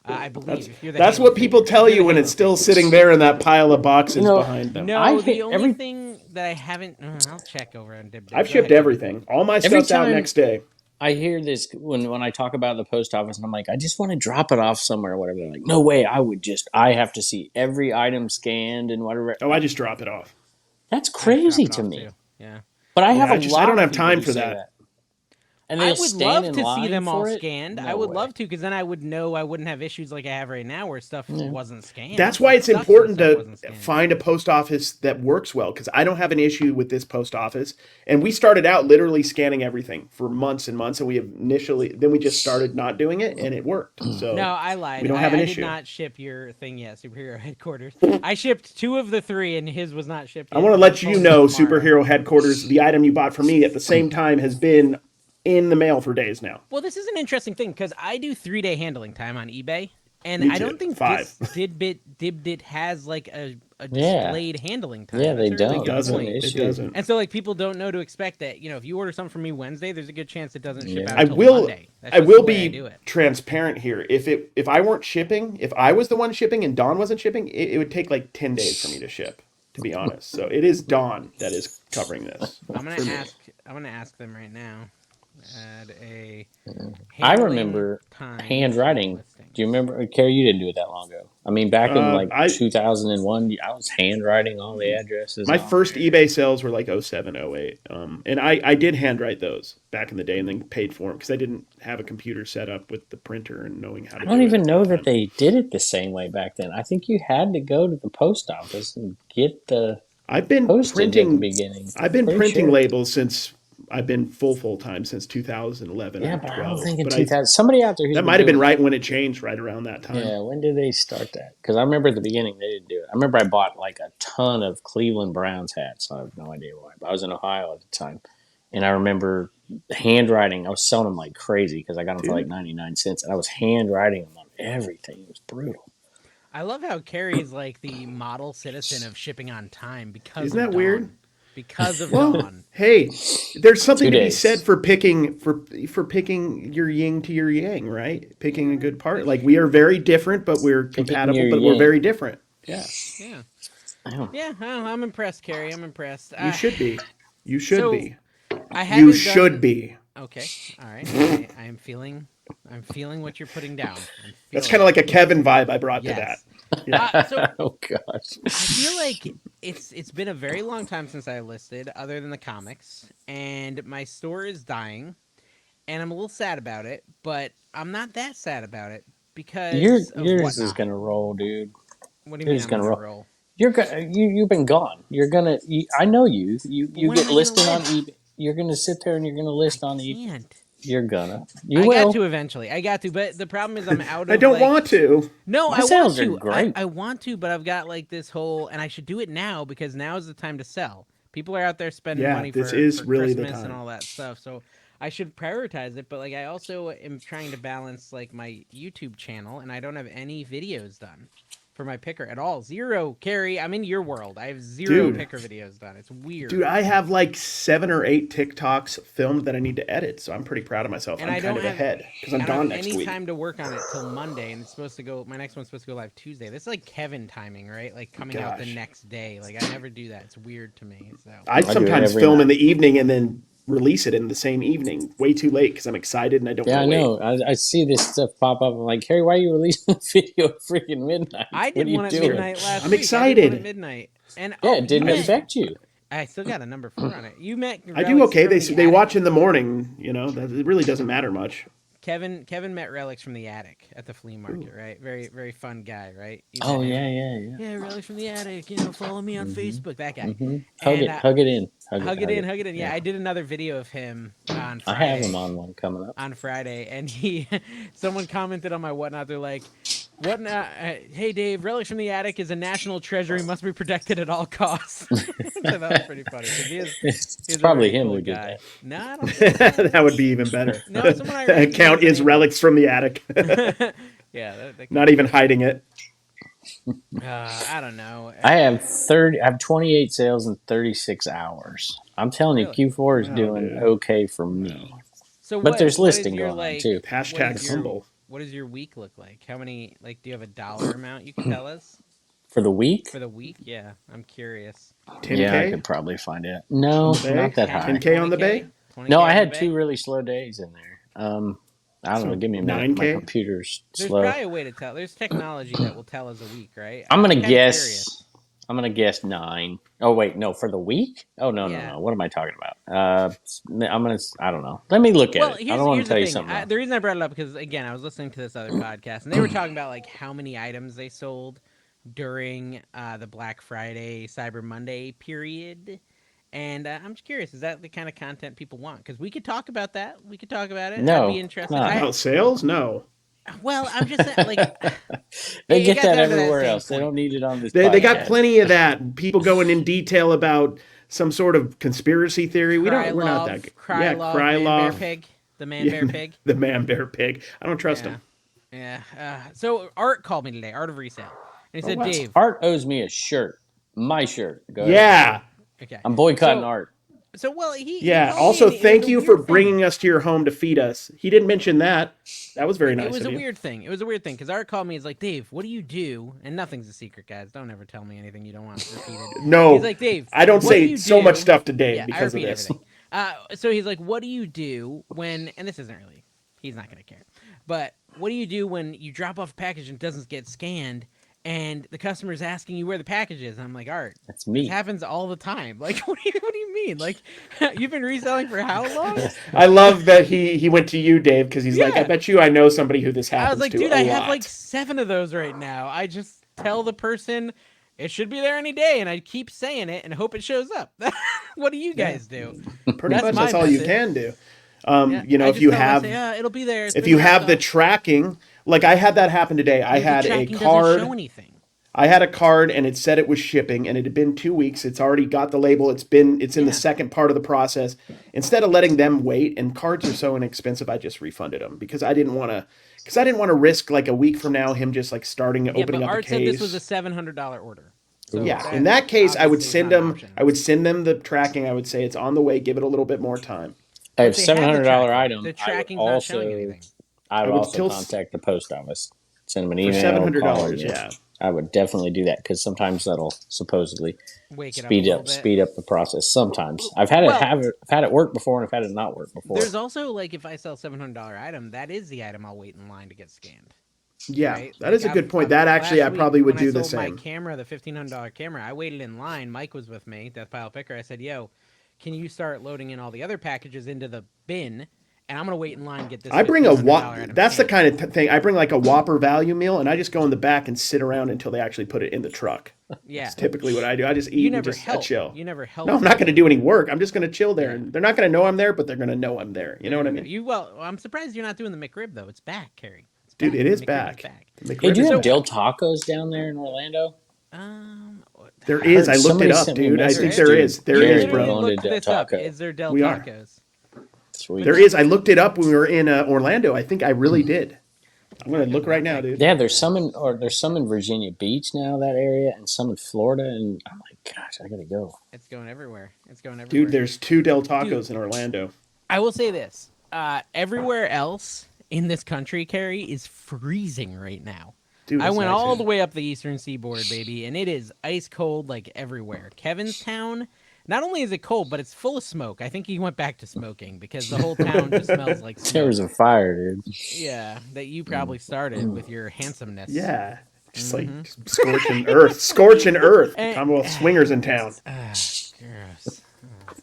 I believe if you're the That's Halo what people fan. tell If you're you the when Halo it's still fan. sitting there in that pile of boxes You know, behind them. No, I the hate only every- thing that I haven't I'll check over on Dib. I've Go shipped ahead. everything. All my Every stuff's out time- next day. I hear this when I talk about the post office, and I'm like, I just want to drop it off somewhere or whatever. They're like, no way, I have to see every item scanned and whatever. Oh, I just drop it off. That's I drop crazy it to off, me. too. Yeah. But I have I a just- lot I don't of have people time who for say that. And I they'll would stand love in to see line them all for it? scanned. No I would way. love to, because then I would know I wouldn't have issues like I have right now where stuff wasn't scanned. That's why it's Stuff important stuff to wasn't scanned. find a post office that works well, because I don't have an issue with this post office. And we started out literally scanning everything for months and months, and then we just started not doing it, and it worked. So No, I lied. we don't have an I issue. did not ship your thing yet, Superhero Headquarters. I shipped 2 of the 3, and his was not shipped yet. I want to let you know, Tomorrow. Superhero Headquarters, the item you bought from me at the same time has been in the mail for days now. Well, this is an interesting thing because I do 3-day handling time on eBay, and Me I too. don't think 5. Dibit has like a displayed handling time. Yeah, they That's a really don't. good That's an point. It issue. doesn't. And so like people don't know to expect that. You know, if you order something from me Wednesday, there's a good chance it doesn't ship Yeah. out I until will. Monday. That's I just will the way I be do it. transparent here. If I weren't shipping, if I was the one shipping and Dawn wasn't shipping, it would take like 10 days for me to ship. To be honest, so it is Dawn that is covering this. I'm for me. gonna ask them right now. Add a I handling remember time handwriting. listing. Do you remember, Carrie? You didn't do it that long ago. I mean, back in like I 2001, I was handwriting all the addresses. My on first there. eBay sales were like 07, 08. And I did handwrite those back in the day and then paid for them because I didn't have a computer set up with the printer and knowing how to I don't do even it. know that they did it the same way back then. I think you had to go to the post office and get the I've been postage at the printing. beginning. I've been Pretty printing sure. labels since I've been full time since 2011 Yeah, or but 12. I don't think in But 2000. Somebody out there who's that been might have been doing right when it changed, right around that time. Yeah, when did they start that? Because I remember at the beginning they didn't do it. I remember I bought like a ton of Cleveland Browns hats. I have no idea why. But I was in Ohio at the time, and I remember handwriting. I was selling them like crazy because I got them for like 99 cents, and I was handwriting them on everything. It was brutal. I love how Carrie's like the model citizen of shipping on time because Isn't of that Dawn. weird? Because of Well, Dawn. hey, there's something 2 to be days. said for picking your yin to your yang, right? Picking a good part. Like we are very different, but we're compatible, your but we're yang. very different. Yeah. Yeah. Oh. Yeah, I'm impressed, Carrie. I'm impressed. You should be. You should so be. I You haven't should done... be. Okay. All right. I'm feeling what you're putting down. That's kind of like a Kevin vibe I brought to that. Yes. Yeah. So Oh gosh. I feel like it's been a very long time since I listed, other than the comics, and my store is dying, and I'm a little sad about it, but I'm not that sad about it because of Yours whatnot. is gonna roll, dude. What do you mean Yours I'm gonna gonna roll. roll? You've been gone. I know you. You When get am I listed gonna on list? eBay. You're gonna sit there and you're gonna list on eBay. Can't. You're gonna. You I will. got to eventually. I got to, but the problem is I'm out of. I don't like, want to. No, My I want sales are to. great. I want to, but I've got like this whole, and I should do it now because now is the time to sell. People are out there spending Yeah, money this for, is for really the Christmas and time. all that stuff. So I should prioritize it. But like, I also am trying to balance like my YouTube channel, and I don't have any videos done for my picker at all. Zero, Carrie. I'm in your world. I have zero Dude. picker videos done. It's weird. Dude, I have like 7 or 8 TikToks filmed that I need to edit, so I'm pretty proud of myself. And I'm I kind don't of have ahead because I'm I don't gone have next any week. time to work on it till Monday, and it's supposed to go. My next one's supposed to go live Tuesday. This is like Kevin timing, right? Like coming out the Gosh. next day. Like I never do that. It's weird to me. So I do it sometimes every film night. in the evening and then release it in the same evening, way too late because I'm excited and I don't Yeah, I want to wait. know. I see this stuff pop up. I'm like, Harry, why are you releasing a video at freaking midnight? I What did are you one at doing? midnight last I'm week. I did excited. one at midnight, and Yeah, it didn't you met- affect you. I still got a number 4 on it. You met. I do Relics okay. from They the they attic. watch in the morning, you know. It really doesn't matter much. Kevin met Relics from the attic at the flea market, right? Very very fun guy, right? You Oh met him. yeah. Yeah, Relics from the attic. You know, follow me on Facebook. That guy. Hug And, it, hug it in, Hug it in. Yeah, I did another video of him on I Friday. have him on one coming up. On Friday, and someone commented on my whatnot. They're like, "Whatnot? Hey Dave, Relics from the Attic is a national treasure. He must be protected at all costs." So that was pretty funny. 'Cause It's a probably very him cool who did guy. that. No, I don't think so. That would be even better. No, someone I recognize Account the is name. relics from the attic. Yeah, that Not even hiding it. I don't know. I have 28 sales in 36 hours. I'm telling you, Really? Q4 is Wow, doing dude. okay for me. So But there's what is listing your, going on like, too. Hashtag humble. What does your week look like? How many? Like, do you have a dollar amount you can tell us For the week? for the week? Yeah, I'm curious. 10K? Yeah, I could probably find it. No, On the bay? not that high. 10K on the bay? 20K No, on I the had bay? 2 really slow days in there. I don't So, know. Give me a minute. 9K? My computer's There's slow. probably a way to tell. There's technology that will tell us a week, right? I'm gonna kinda guess. curious. I'm gonna guess 9. Oh wait, no, for the week? Oh no, Yeah. no. What am I talking about? I don't know. Let me look at Well, it. here's, I don't want here's to tell the you thing. something wrong. The reason I brought it up because again, I was listening to this other podcast, and they were talking about like how many items they sold during the Black Friday, Cyber Monday period. And I'm just curious, is that the kind of content people want? Because we could talk about that. We could talk about it. No, I'd be interested. no. About sales? No. Well, I'm just saying, like, They you get got that down to everywhere same else. They point. don't need it on this. They got podcast. plenty of that. People going in detail about some sort of conspiracy theory. We're not that good. Krylov, Man Bear Pig. The man bear pig. The man bear pig. I don't trust him. Yeah. So Art called me today, Art of Resale. And he said, wow. Dave. Art owes me a shirt. My shirt. Go ahead. Yeah. Okay. I'm boycotting Art. So, well, he Yeah. called me Also, and it was thank a you weird for thing. bringing us to your home to feed us. He didn't mention that. That was very nice It was of a you. weird thing. It was a weird thing because Art called me. He's like, Dave, what do you do? And nothing's a secret, guys. Don't ever tell me anything you don't want repeated. No. He's like, Dave, I don't what do say you so do? much stuff to Dave Yeah, because I of repeat this. Everything. So he's like, what do you do when? And this isn't really. He's not gonna care. But what do you do when you drop off a package and it doesn't get scanned? And the customer's asking you where the package is. And I'm like, Art, That's me. This happens all the time. Like, what do you mean? Like, you've been reselling for how long? I love that he went to you, Dave, because he's like, Yeah. I bet you I know somebody who this I happens was like, to dude, a I lot. have like 7 of those right now. I just tell the person it should be there any day, and I keep saying it and hope it shows up. What do you guys do? Pretty That's much my that's all you method. can do. Yeah, You know, I if just you tell them, I have say, it'll be there. It's if been you dropped have the off. tracking, like I had that happen today. I The had a tracking doesn't card. show anything. I had a card and it said it was shipping and it had been 2 weeks. It's already got the label. It's in the second part of the process. Instead of letting them wait, and cards are so inexpensive, I just refunded them because I didn't want to risk like a week from now him just like starting opening but up Art the said case. this was a $700 order. So Yeah, in that case, I would obviously is send not an them. option. I would send them the tracking. I would say it's on the way. Give it a little bit more time. I have They have the $700 tracking. item. The I would tracking's not showing anything. I would would also still contact the post office. Send them an For email. $700, call, yeah. I would definitely do that because sometimes that'll supposedly Wake it speed up a up little bit. the process. Sometimes I've had I've had it work before and I've had it not work before. There's also like if I sell $700 item, that is the item I'll wait in line to get scanned. Yeah, Right? that is a good point. That actually, I last probably week would when do I the sold same. My camera, the $1,500 camera, I waited in line. Mike was with me, Death Pile Picker. I said, "Yo, can you start loading in all the other packages into the bin?" And I'm gonna wait in line and get this. I bring a $1,500 item That's the scanned. kind of thing. I bring like a Whopper value meal, and I just go in the back and sit around until they actually put it in the truck. Yeah, That's typically what I do. I just eat you and never just help. chill. You never help. No, I'm not going to do any work. I'm just going to chill there, Yeah. and they're not going to know I'm there, but they're going to know I'm there. You know what I mean? I'm surprised you're not doing the McRib though. It's back, Carrie. It's Dude, back. it is McRib back. is Hey, do you have back. Del Tacos down there in Orlando? Um, There is. I looked somebody it up, sent me a dude. I message, think there dude. is. There we is, Gary literally bro. wanted looked Del this up. Taco. Is there Del We are. Tacos? Sweet. There is. I looked it up when we were in Orlando. I think I really did. I'm going to look right now, dude. Yeah, there's some in Virginia Beach now, that area, and some in Florida, and I'm like, gosh, I gotta go. It's going everywhere. It's going everywhere. Dude, there's 2 Del Tacos in Orlando. I will say this: everywhere else in this country, Carrie, is freezing right now. Dude, I that's went nice, all man. the way up the eastern seaboard, baby, and it is ice cold like everywhere. Kevinstown, not only is it cold, but it's full of smoke. I think he went back to smoking because the whole town just smells like smoke. There was a fire, dude. Yeah, that you probably started with your handsomeness. Yeah. Just like scorching earth. Scorching earth. Commonwealth swingers in town. Gross.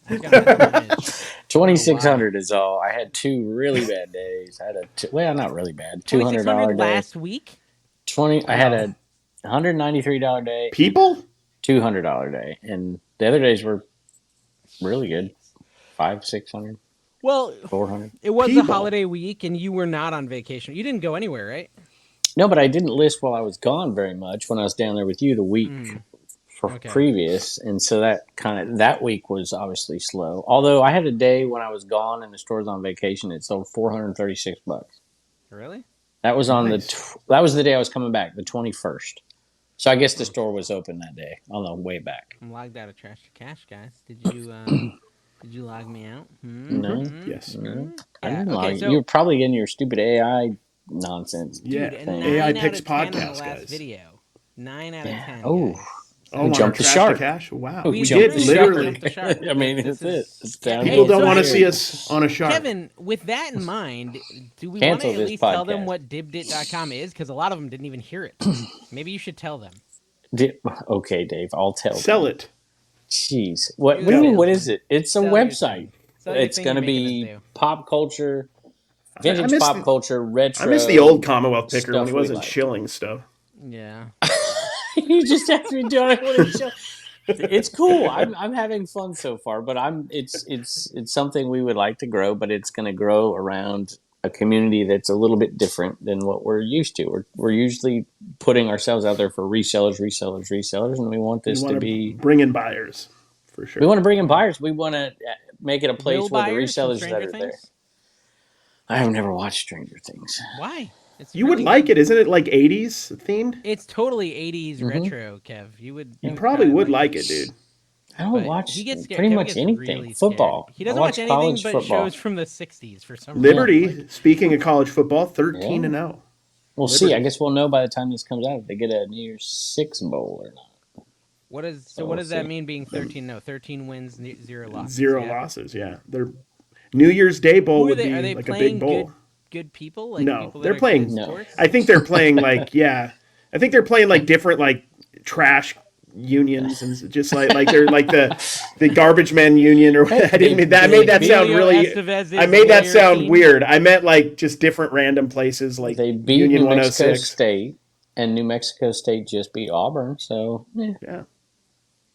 I got an image. 2,600 is all. I had 2 really bad days. I had well, not really bad. $200 $2,600 day. last week. I had a $193 day, People? $200 day, and the other days were really good. 500, 600, Well, 400. it was People. the holiday week, and you were not on vacation. You didn't go anywhere, right? No, but I didn't list while I was gone very much when I was down there with you the week Okay. previous, and so that week was obviously slow. Although I had a day when I was gone and the store's on vacation, it sold $436. Really? That was on Nice. that was the day I was coming back, the 21st. So I guess the store was open that day on the way back. I'm logged out of Trash to Cash, guys. Did you log me out? No. Yes. No, I Yeah, didn't okay, log. so- You were probably getting your stupid AI nonsense. Yeah. Dude, thing. AI 9 Picks out of 10 on the podcast, last guys. video. 9 out of 10. Oh. guys. Oh, We on jumped the Trash shark. to Cash? Wow. We We jumped did, the shark. literally. Jumped the shark. I mean, This it's is- It's down People here. don't so want to actually- see us on a shark. Kevin, with that in mind, do we want Cancel to at this least tell them podcast. what dibdit.com is? Because a lot of them didn't even hear it. Maybe you should tell them. Okay, Dave, I'll tell. Sell it. Jeez, what You do you mean? sell What it. is it? It's a Sell your website. thing. Sell your It's thing going to you're making be us do. pop culture, I vintage miss pop the- culture, retro. I miss the old Commonwealth Picker when stuff he we wasn't like. shilling stuff. Yeah. You just have to do it. It's cool. I'm having fun so far, but it's something we would like to grow, but it's going to grow around a community that's a little bit different than what we're used to. We're usually putting ourselves out there for resellers, and we want this We to want be. to bring in buyers, for sure. We want to bring in buyers. We want to make it a place Will where the buyers from resellers that Stranger are there. Things? I have never watched Stranger Things. Why? It's You would really like good. it, isn't it? Like 80s themed. It's totally 80s Mm-hmm. retro, Kev. You probably would like it. it, dude. I don't But watch he gets scared. pretty Kevin much gets anything. really Football. Scared. He I doesn't watch watch anything college but football. shows from the 60s for some Liberty, reason. speaking of college football, 13 and 0. We'll see. I guess we'll know by the time this comes out if they get a New Year's Six bowl or not. What we'll does that see. mean being 13? No, 13 wins, 0 losses. Zero losses, yeah. Their New Year's Day bowl would be Are they like a playing big bowl. good people? Like No, people that they're are playing- good at No. sports? I think they're playing like I think they're playing like different like trash unions and just like they're like the garbage men union or I didn't mean that. I made that sound Emilio really. Estevez's I made that lawyer sound team? weird. I meant like just different random places like They beat Union New Mexico 106. State, and New Mexico State just beat Auburn. So Yeah,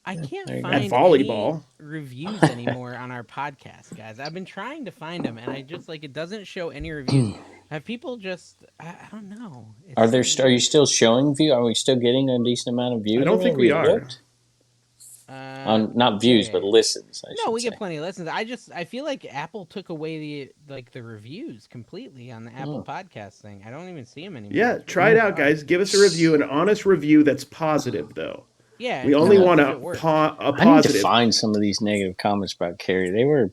I can't there you go. find At volleyball. any reviews anymore on our podcast, guys. I've been trying to find them, and I just it doesn't show any reviews. Have people just? I don't know. It's Are you still showing view? Are we still getting a decent amount of views? I don't think Have we you are. looked? Not views, but listens. I No, should we say. get plenty of listens. I feel like Apple took away the reviews completely on the Apple Podcast thing. I don't even see them anymore. Yeah, try it out, guys. Give us a review, an honest review that's positive, though. Yeah, We only want a a I need to positive. find some of these negative comments about Carrie.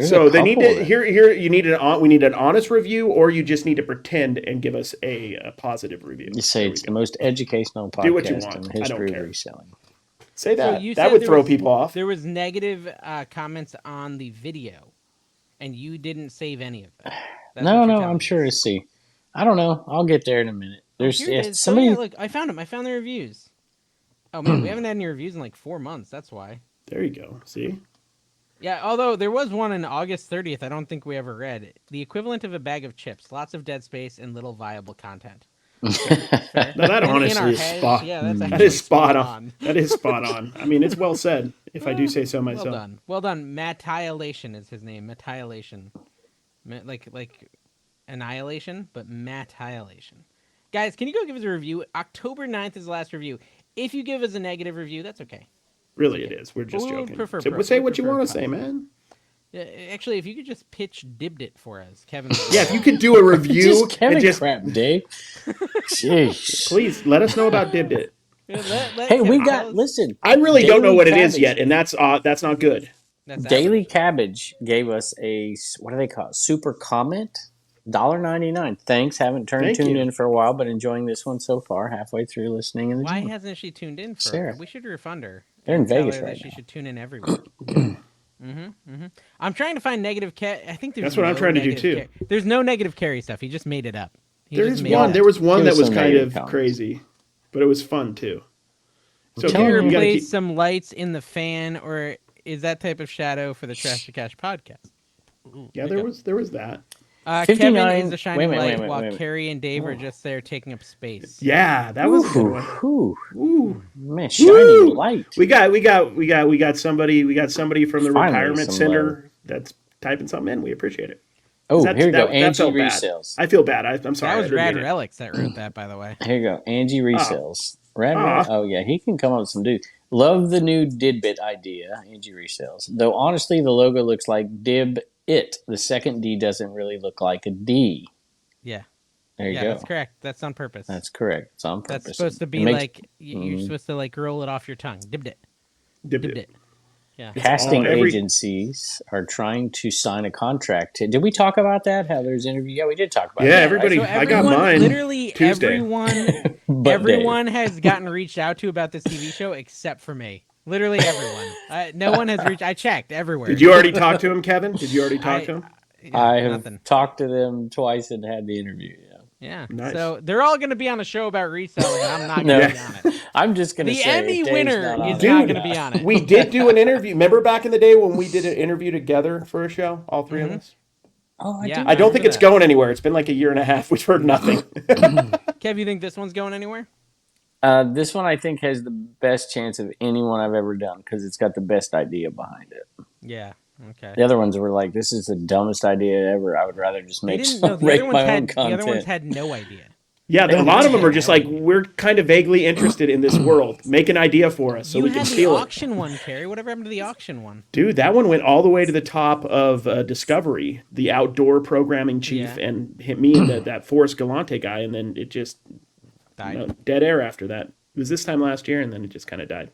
So they need to here. You need we need an honest review, or you just need to pretend and give us a positive review. You say it's the most educational podcast Do what you want. in the I don't history care. of reselling. Say that. you That said would there throw was- people off. There was negative comments on the video, and you didn't save any of them. That's what No, you're no, telling I'm me. sure to see. I don't know. I'll get there in a minute. There's Here it is. somebody. So, yeah, look, I found them. I found the reviews. Oh man, we haven't had any reviews in like 4 months. That's why. There you go. See. Yeah, although there was one on August 30th I don't think we ever read. The equivalent of a bag of chips, lots of dead space and little viable content. Fair. No, that In our honestly is heads, spot. yeah, that's That actually is spot on. That is spot on. I mean, it's well said, if I do say so myself. Well done. Well done. Mattiolation is his name. Mattiolation. Like annihilation, but Mattiolation. Guys, can you go give us a review? October 9th is the last review. If you give us a negative review, that's okay. Really, it is. We're just We would joking. prefer So, pro- say we what you prefer want to positive. say, man. Actually, if you could just pitch Dibit for us, Kevin. Yeah, if you could do a review Just Kevin and just crap, Dave. Jeez. please let us know about Dibit. Hey, we got. Listen, I really don't know Daily what it is Cabbage. yet, and that's not good. Daily Cabbage gave us a what do they call it? Super comment. $1.99. Thanks. Haven't tuned you. in for a while, but enjoying this one so far. Halfway through listening in the Why gym. hasn't she tuned in for? Sarah. We should refund her. They're in And tell Vegas her that right she now. should tune in every week. I'm trying to find negative. I think there's. That's what I'm no trying to do, negative too. There's no negative carry stuff. He just made it up. He There just is made one. it There up. was one Give that us was some kind negative of comments. crazy, but it was fun too. So telling Can you you, gotta replace keep- some lights in the fan, or is that type of shadow for the Trash to Cash podcast? yeah, there was that. Kevin 59 is a shining wait, light, wait, while wait. Carrie and Dave are just there taking up space. Yeah, that was a good one. Ooh, Ooh. man, shining Woo! light. We got somebody from the Finally, retirement some center that's typing something in. We appreciate it. Oh, That- here you go. that Angie felt bad. Resales. I feel bad. I'm sorry. That I was didn't Rad mean it. Relics that wrote that, by the way. Here you go. Angie Resales. Rad Ah. Rad- Oh, yeah. He can come up with some dudes. Love the new Dibit idea, Angie Resales. Though, honestly, the logo looks like Dib It. The second D doesn't really look like a D. Yeah. There you Yeah, go. that's correct. That's on purpose. That's correct. It's on purpose. That's supposed to It be makes- like you're supposed to like roll it off your tongue. Dibbed it. Dipped Dibbed it. it. Yeah. Casting all- every- agencies are trying to sign a contract. Did we talk about that? How there's interview? Yeah, we did talk about Yeah, that. everybody. So I got everyone- mine. Literally Tuesday. everyone has gotten reached out to about this TV show except for me. Literally everyone. No one has reached. I checked everywhere. Did you already talk to him, Kevin? Did you already talk to him? Yeah, I have nothing. talked to them twice and had the interview. Yeah. Yeah. Nice. So they're all going to be on a show about reselling, and I'm not No. going to be on it. I'm just going to The say Emmy if Dave's winner not on is it- Dude, not going to be on it. We did do an interview. Remember back in the day when we did an interview together for a show, all 3 of us? Oh, I Yeah. do. I don't think remember it's that. going anywhere. It's been like a year and a half. We've heard nothing. Kev, you think this one's going anywhere? This one I think has the best chance of anyone I've ever done because it's got the best idea behind it. Yeah. Okay. The other ones were like, "This is the dumbest idea ever. I would rather just They make didn't know. make my own The content." other ones had no idea. Yeah, a lot of them are just like, we're kind of vaguely interested in this world. Make an idea for us so You we can had the steal it. auction one, Carrie. Whatever happened to the auction one? Dude, that one went all the way to the top of Discovery, the outdoor programming chief, Yeah. and hit me and that Forrest Galante guy, and then it just Died. dead air after that. It was this time last year, and then it just kind of died.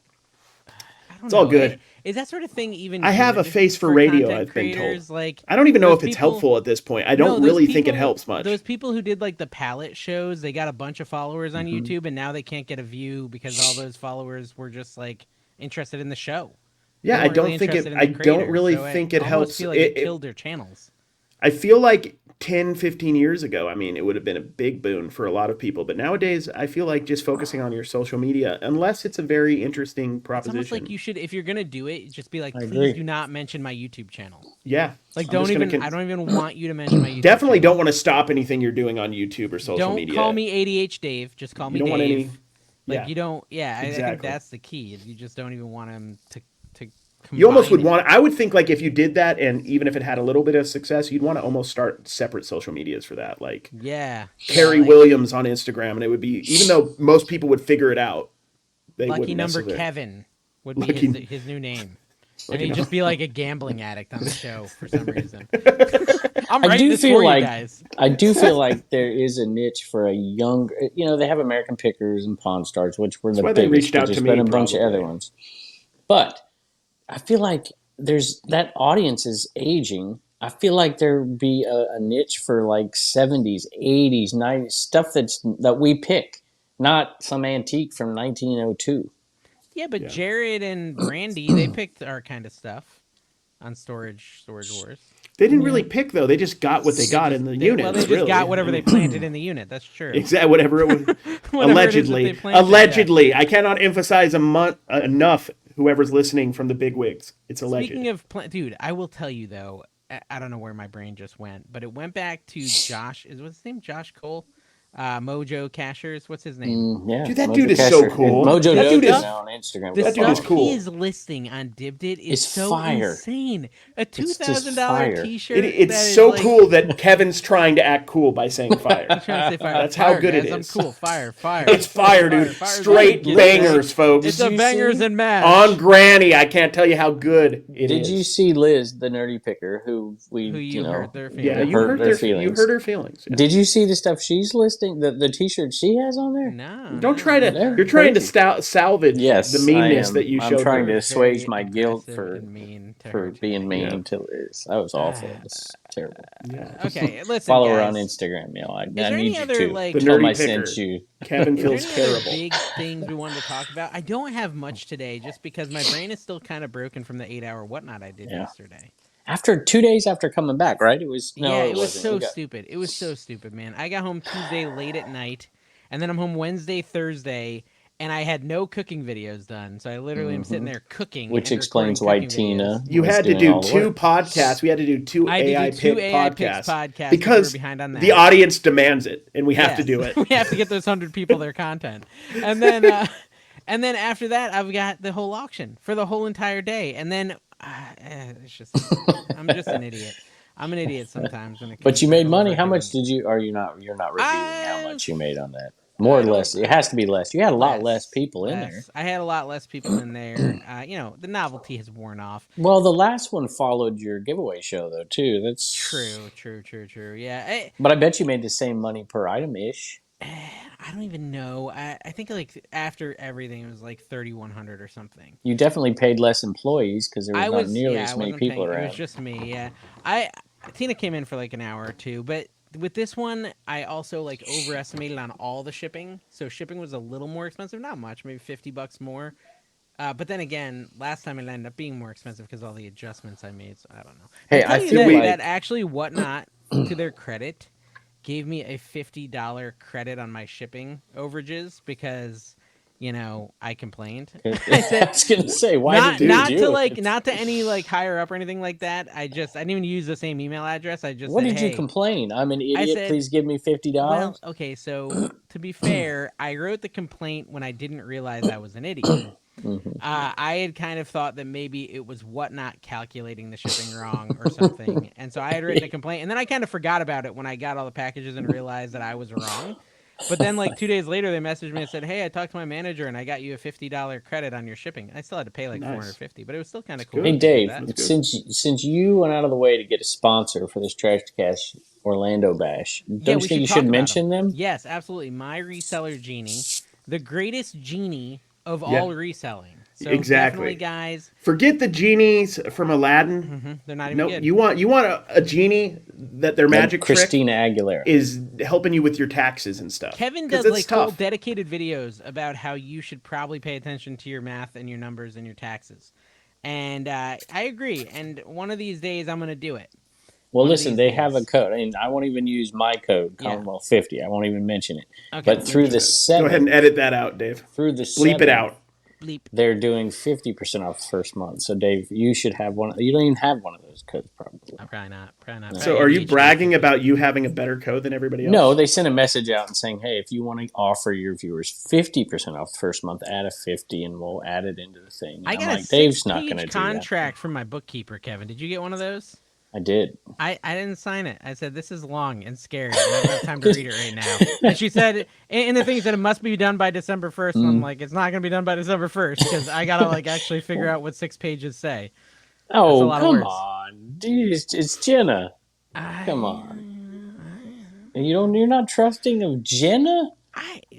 I don't It's all know. good. Is that sort of thing even? I have a good face for radio, content I've been told. creators? Like, I don't even know those if it's people- helpful at this point. I No, don't those really think it people- helps much. Those people who did like the palette shows, they got a bunch of followers on YouTube, and now they can't get a view because all those followers were just like interested in the show. Yeah, They I weren't don't really think interested it. in I the don't creators, really so think I it almost helps. feel like it killed their channels. I feel like 10, 15 years ago, I mean, it would have been a big boon for a lot of people. But nowadays, I feel like just focusing on your social media, unless it's a very interesting It's proposition. almost like you should, if you're gonna do it, just be like, I please agree. do not mention my YouTube channel. Yeah. Like, I'm don't just gonna even. I don't even want you to mention my YouTube. Definitely channel. don't want to stop anything you're doing on YouTube or social Don't media. call me ADH Dave. Just call You me don't Dave. want any. Like Yeah. you don't. Yeah, I think Exactly. that's the key. Is you just don't even want him to. You almost would combine it. want. I would think like if you did that, and even if it had a little bit of success, you'd want to almost start separate social medias for that, like Yeah. Carrie like, Williams on Instagram, and it would be, even though most people would figure it out, they Lucky wouldn't number necessarily. Kevin would be Lucky- his new name. And Lucky he'd number- just be like a gambling addict on the show for some reason. I'm I writing do this feel for like you guys. I do feel like there is a niche for a younger. You know, they have American Pickers and Pawn Stars, which were the why they biggest. reached out There's to been me, a bunch of probably. other ones, but I feel like there's that audience is aging. I feel like there would be a niche for like 70s, 80s, 90s stuff that we pick, not some antique from 1902. Yeah, but Yeah. Jared and Brandy, they picked our kind of stuff on Storage Wars. They didn't really pick though. They just got what they got in the unit. Well, they just got whatever they planted in the unit. That's true. Exactly, whatever it was. Whatever it is that Allegedly, they planted, allegedly. I cannot emphasize enough. Whoever's listening from the big wigs, it's alleged. Speaking of, dude, I will tell you though. I don't know where my brain just went, but it went back to Josh. What's his name? Josh Cole, Mojo Cashers. What's his name? Yeah, Dude, that Mojo dude is so Casher. cool. Mojo That dude Dojo is- now on Instagram. The That dude stuff is cool. he is listing on Dibit is It's so fire. insane. A just $2,000 fire. T-shirt. It's that is so like- cool that Kevin's trying to act cool by saying fire. I'm trying to say fire. That's how Fire, good it guys. I'm is. cool. Fire. It's fire, dude. Fire's Straight good. bangers, folks. It's Did a you bangers see- and mash. On Granny, I can't tell you how good it is. Did you see Liz, the nerdy picker, who Who you know, hurt their feelings. Yeah, you hurt hurt their you feelings. hurt her feelings. Yeah. Did you see the stuff she's listing? The T-shirt she has on there? No. Don't try to. They're You're trying to crazy. salvage Yes, the meanness I am. that you I'm showed. trying her. to assuage my Very guilt aggressive for and mean to for her being mean Yeah. to Liz. That was awful. It's terrible. Yeah. Okay, listen, Follow her guys. on Instagram. You know, I there need any you other, to like- The tell nerdy my picker. sent you. Kevin Is there feels any other terrible. big things we wanted to talk about? I don't have much today, just because my brain is still kind of broken from the 8-hour whatnot I did Yeah. yesterday. After 2 days after coming back, right? It was no, yeah, it it was wasn't. so We got- stupid. It was so stupid, man. I got home Tuesday late at night, and then I'm home Wednesday, Thursday, and I had no cooking videos done. So I literally am sitting there cooking. Which and explains recording why cooking Tina. videos. You was had to doing do all the 2 work. podcasts. We had to do 2 I had to AI do 2 pick AI Picks podcasts podcasts because we were behind on that. the audience demands it, and we have to Yes. do it. We have to get those 100 people their content, and then after that, I've got the whole auction for the whole entire day, and then it's just I'm just an idiot. I'm an idiot sometimes when it comes But you to made whole money. How freaking- much did you? Are you not? You're not revealing how much you made on that. More I or don't- less. It has to be less. You had a lot Less. less people in there. Less. I had a lot less people in there. You know, the novelty has worn off. Well, the last one followed your giveaway show though too. That's True. Yeah, But I bet you made the same money per item ish. I don't even know. I think like after everything, it was like 3,100 or something. You definitely paid less employees because there was I not was nearly yeah, as I many wasn't people paying. around. It was just me. Yeah, Tina came in for like an hour or two, but with this one, I also like overestimated on all the shipping. So shipping was a little more expensive, not much, maybe $50 more. But then again, last time it ended up being more expensive because all the adjustments I made. So I don't know. Hey, I'll I tell you feel that, like- that actually Whatnot, to their credit, gave me a $50 credit on my shipping overages because, you know, I complained. I was gonna say, why not did you not do to it? like not to any like higher up or anything like that. I didn't even use the same email address. I just What said, did you "Hey." complain? I'm an idiot. said- Please give me $50. Well, okay, so to be fair, I wrote the complaint when I didn't realize I was an idiot. I had kind of thought that maybe it was Whatnot calculating the shipping wrong or something, and so I had written a complaint, and then I kind of forgot about it when I got all the packages and realized that I was wrong. But then like 2 days later, they messaged me and said, "Hey, I talked to my manager and I got you a $50 credit on your shipping." I still had to pay like Nice. $450, but it was still kind of cool. good. Hey, that they did Dave, that. That's good. since you went out of the way to get a sponsor for this Trash to Cash Orlando Bash, don't you think you talk should about mention them? Yes, absolutely. My reseller genie, the greatest genie of Yeah. all reselling. So Exactly. definitely, guys, Forget the genies from Aladdin. they're not even No, good. you want a genie that their magic Christina trick Aguilera. is helping you with your taxes and stuff. Kevin 'Cause does that's like whole tough. dedicated videos about how you should probably pay attention to your math and your numbers and your taxes. And I agree. And one of these days, I'm going to do it. Well, One of listen, these they have a days. code, and I won't even use my code, Yeah. Commonwealth 50. I won't even mention it. Okay. But through the Go ahead and 7th, edit that out, Dave. through the Bleep 7th, it out. Bleep. they're doing 50% off the first month. So, Dave, you should have one. You don't even have one of those codes, probably. Probably not. Probably not. So, are you bragging about you having a better code than everybody else? No, they sent a message out and saying, hey, if you want to offer your viewers 50% off the first month, add a 50 and we'll add it into the thing. And I I'm got like, a Dave's not going to 6-page do that. contract from my bookkeeper, Kevin. Did you get one of those? I did. I didn't sign it. I said, this is long and scary. I don't have time to read it right now. And she said, in the thing, she said it must be done by December 1st. And I'm like, it's not going to be done by December 1st because I got to like actually figure out what 6 pages say. Oh, lot of come words. on. Dude, it's Jenna. Come on. You're not trusting of Jenna?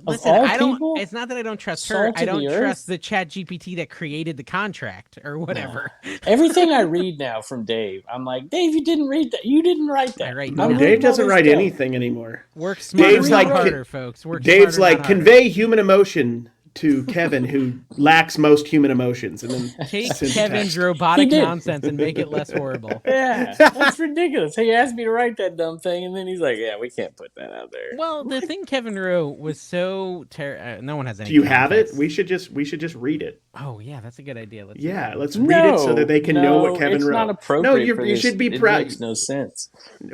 Listen, all I don't. people? It's not that I don't trust her. Salt I of don't the trust earth? the Chat GPT that created the contract or whatever. Everything I read now from Dave, I'm like, Dave, you didn't read that. You didn't write that. I write No, nothing. Dave doesn't write stuff. anything anymore. Work smarter, Dave's not like- harder, folks. Work Dave's smarter, like, not harder. convey human emotion to Kevin, who lacks most human emotions, and then Take send Kevin's text. robotic He did. nonsense and make it less horrible. Yeah, that's ridiculous. He asked me to write that dumb thing, and then he's like, yeah, we can't put that out there. Well, the thing Kevin wrote was so no one has any. Do you have it? context. We should just read it. Oh yeah, that's a good idea. Let's Yeah, do let's read it so that they can know what Kevin it's wrote. not appropriate. No, you for you this. should be It proud. makes no sense.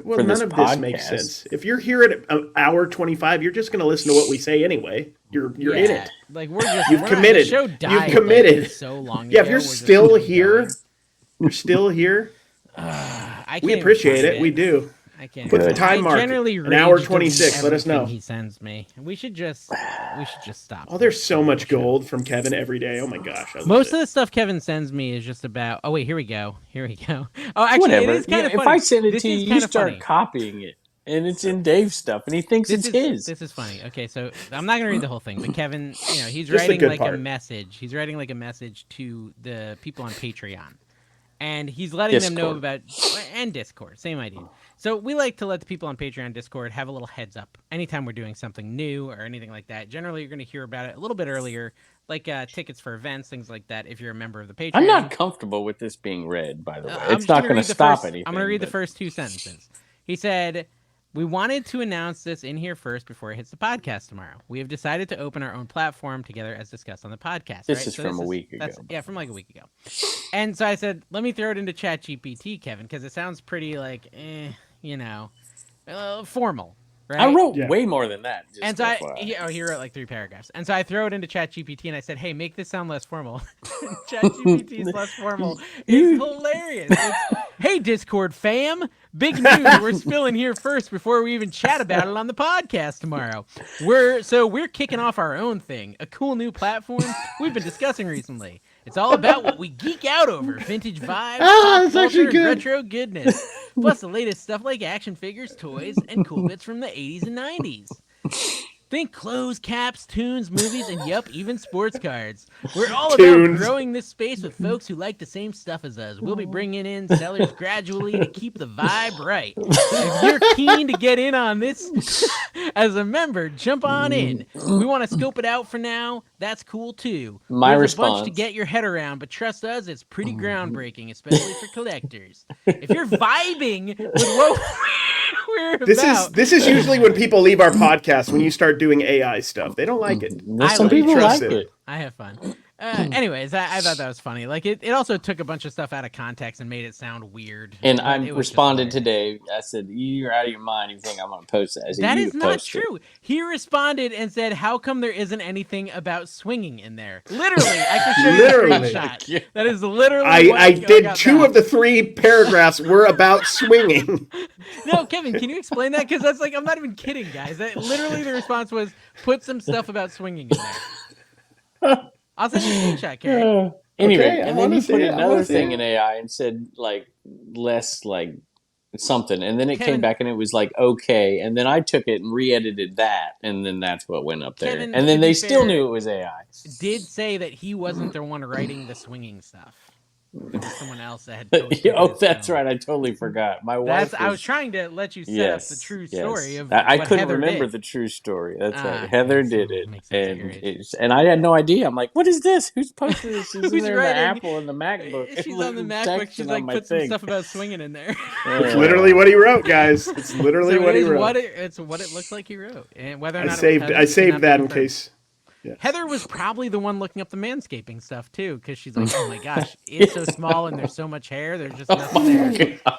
Well, for none this of this makes podcast. sense. If you're here at an hour 25, you're just going to listen to what we say anyway. You're in it. Like we're just You've we're not- committed. The show You've died, committed. Like, so long. Yeah, ago. if you're We're just still going. here, you're still here. I can't We even appreciate find it. We do. I can't. Put the I time mark. generally An hour rage delete 26. Let us know. everything he sends me. We should just stop. Oh, there's so much gold from Kevin every day. Oh my gosh. I love Most it. of the stuff Kevin sends me is just about. Oh wait, here we go. Here we go. Oh, actually, Whatever. it is kind of If funny. I send it This to is you, you kinda start funny. copying it, and it's in Dave's stuff, and he thinks it's his. This is funny. Okay, so I'm not gonna read the whole thing, but Kevin, he's Just the writing good like part. a message. He's writing like a message to the people on Patreon, and he's letting them know Discord. about and Discord. Same idea. So we like to let the people on Patreon, Discord have a little heads up anytime we're doing something new or anything like that. Generally, you're gonna hear about it a little bit earlier, like tickets for events, things like that. If you're a member of the Patreon, I'm not comfortable with this being read, by the way. I'm It's just not gonna going read to the stop first- anything. I'm going to read the but- first 2 sentences. He said, "We wanted to announce this in here first before it hits the podcast tomorrow. We have decided to open our own platform together as discussed on the podcast." This right? is from a week ago. Yeah, from like a week ago. And so I said, let me throw it into ChatGPT, Kevin, because it sounds pretty like, formal. Right? I wrote Yeah. way more than that. Just And so FYI. he wrote like 3 paragraphs. And so I throw it into ChatGPT and I said, hey, make this sound less formal. ChatGPT's less formal is hilarious. It's, hey, Discord fam, big news. We're spilling here first before we even chat about it on the podcast tomorrow. We're kicking off our own thing, a cool new platform we've been discussing recently. It's all about what we geek out over, vintage vibes, pop that's actually culture, and good. retro goodness, plus the latest stuff like action figures, toys, and cool bits from the 80s and 90s. Think clothes, caps, tunes, movies, and yup, even sports cards. We're all about Tunes. growing this space with folks who like the same stuff as us. We'll be bringing in sellers gradually to keep the vibe right. If you're keen to get in on this as a member, jump on in. We want to scope it out for now. That's cool too. My There's response. a bunch to get your head around, but trust us, it's pretty groundbreaking, especially for collectors. If you're vibing with what we're about, This is usually when people leave our podcast when you start doing AI stuff. They don't like it. Some like people trust like it. it. I have fun. Anyways, I thought that was funny. Like it also took a bunch of stuff out of context and made it sound weird. And but I it was just responded hilarious. today. I said, "You're out of your mind. You think I'm going to post that?" I said, That "You is not post it." true. He responded and said, "How come there isn't anything about swinging in there?" Literally, I can show you Literally. the screenshot. That is literally what I did got two back. of the 3 paragraphs were about swinging. No, Kevin, can you explain that? Because that's like, I'm not even kidding, guys. That literally the response was, "Put some stuff about swinging in there." I'll send you a screenshot, Carrie. Anyway, Okay, I and then wanna he see put it, I wanna another see thing it. in AI and said like less like something, and then it came Kevin- back and it was like okay, and then I took it and re-edited that, and then that's what went up there, Kevin, and to then be they still fair, knew it was AI. did say that he wasn't the one writing the swinging stuff. It was someone else that had co-scripted Oh, his that's film. right. I totally forgot. My wife I was was. trying to let you set up the Yes, true story yes. of I what couldn't Heather remember did. the true story. That's right. Ah, Heather yes, did it, makes sense at your and age. and I had no idea. I'm like, "What is this? Who's posted this?" She's in Who's there in the writing? Apple and the MacBook, She's on the MacBook. She's texting on like, my put some thing. stuff about swinging in there. It's literally what he wrote, guys. It's literally So what he it is wrote. what it looks like he wrote, and whether or I not saved it was I Heather saved cannot be that in confirmed. case. Yeah. Heather was probably the one looking up the manscaping stuff too, because she's like, "Oh my gosh, it's so small and there's so much hair. There's just nothing there." God.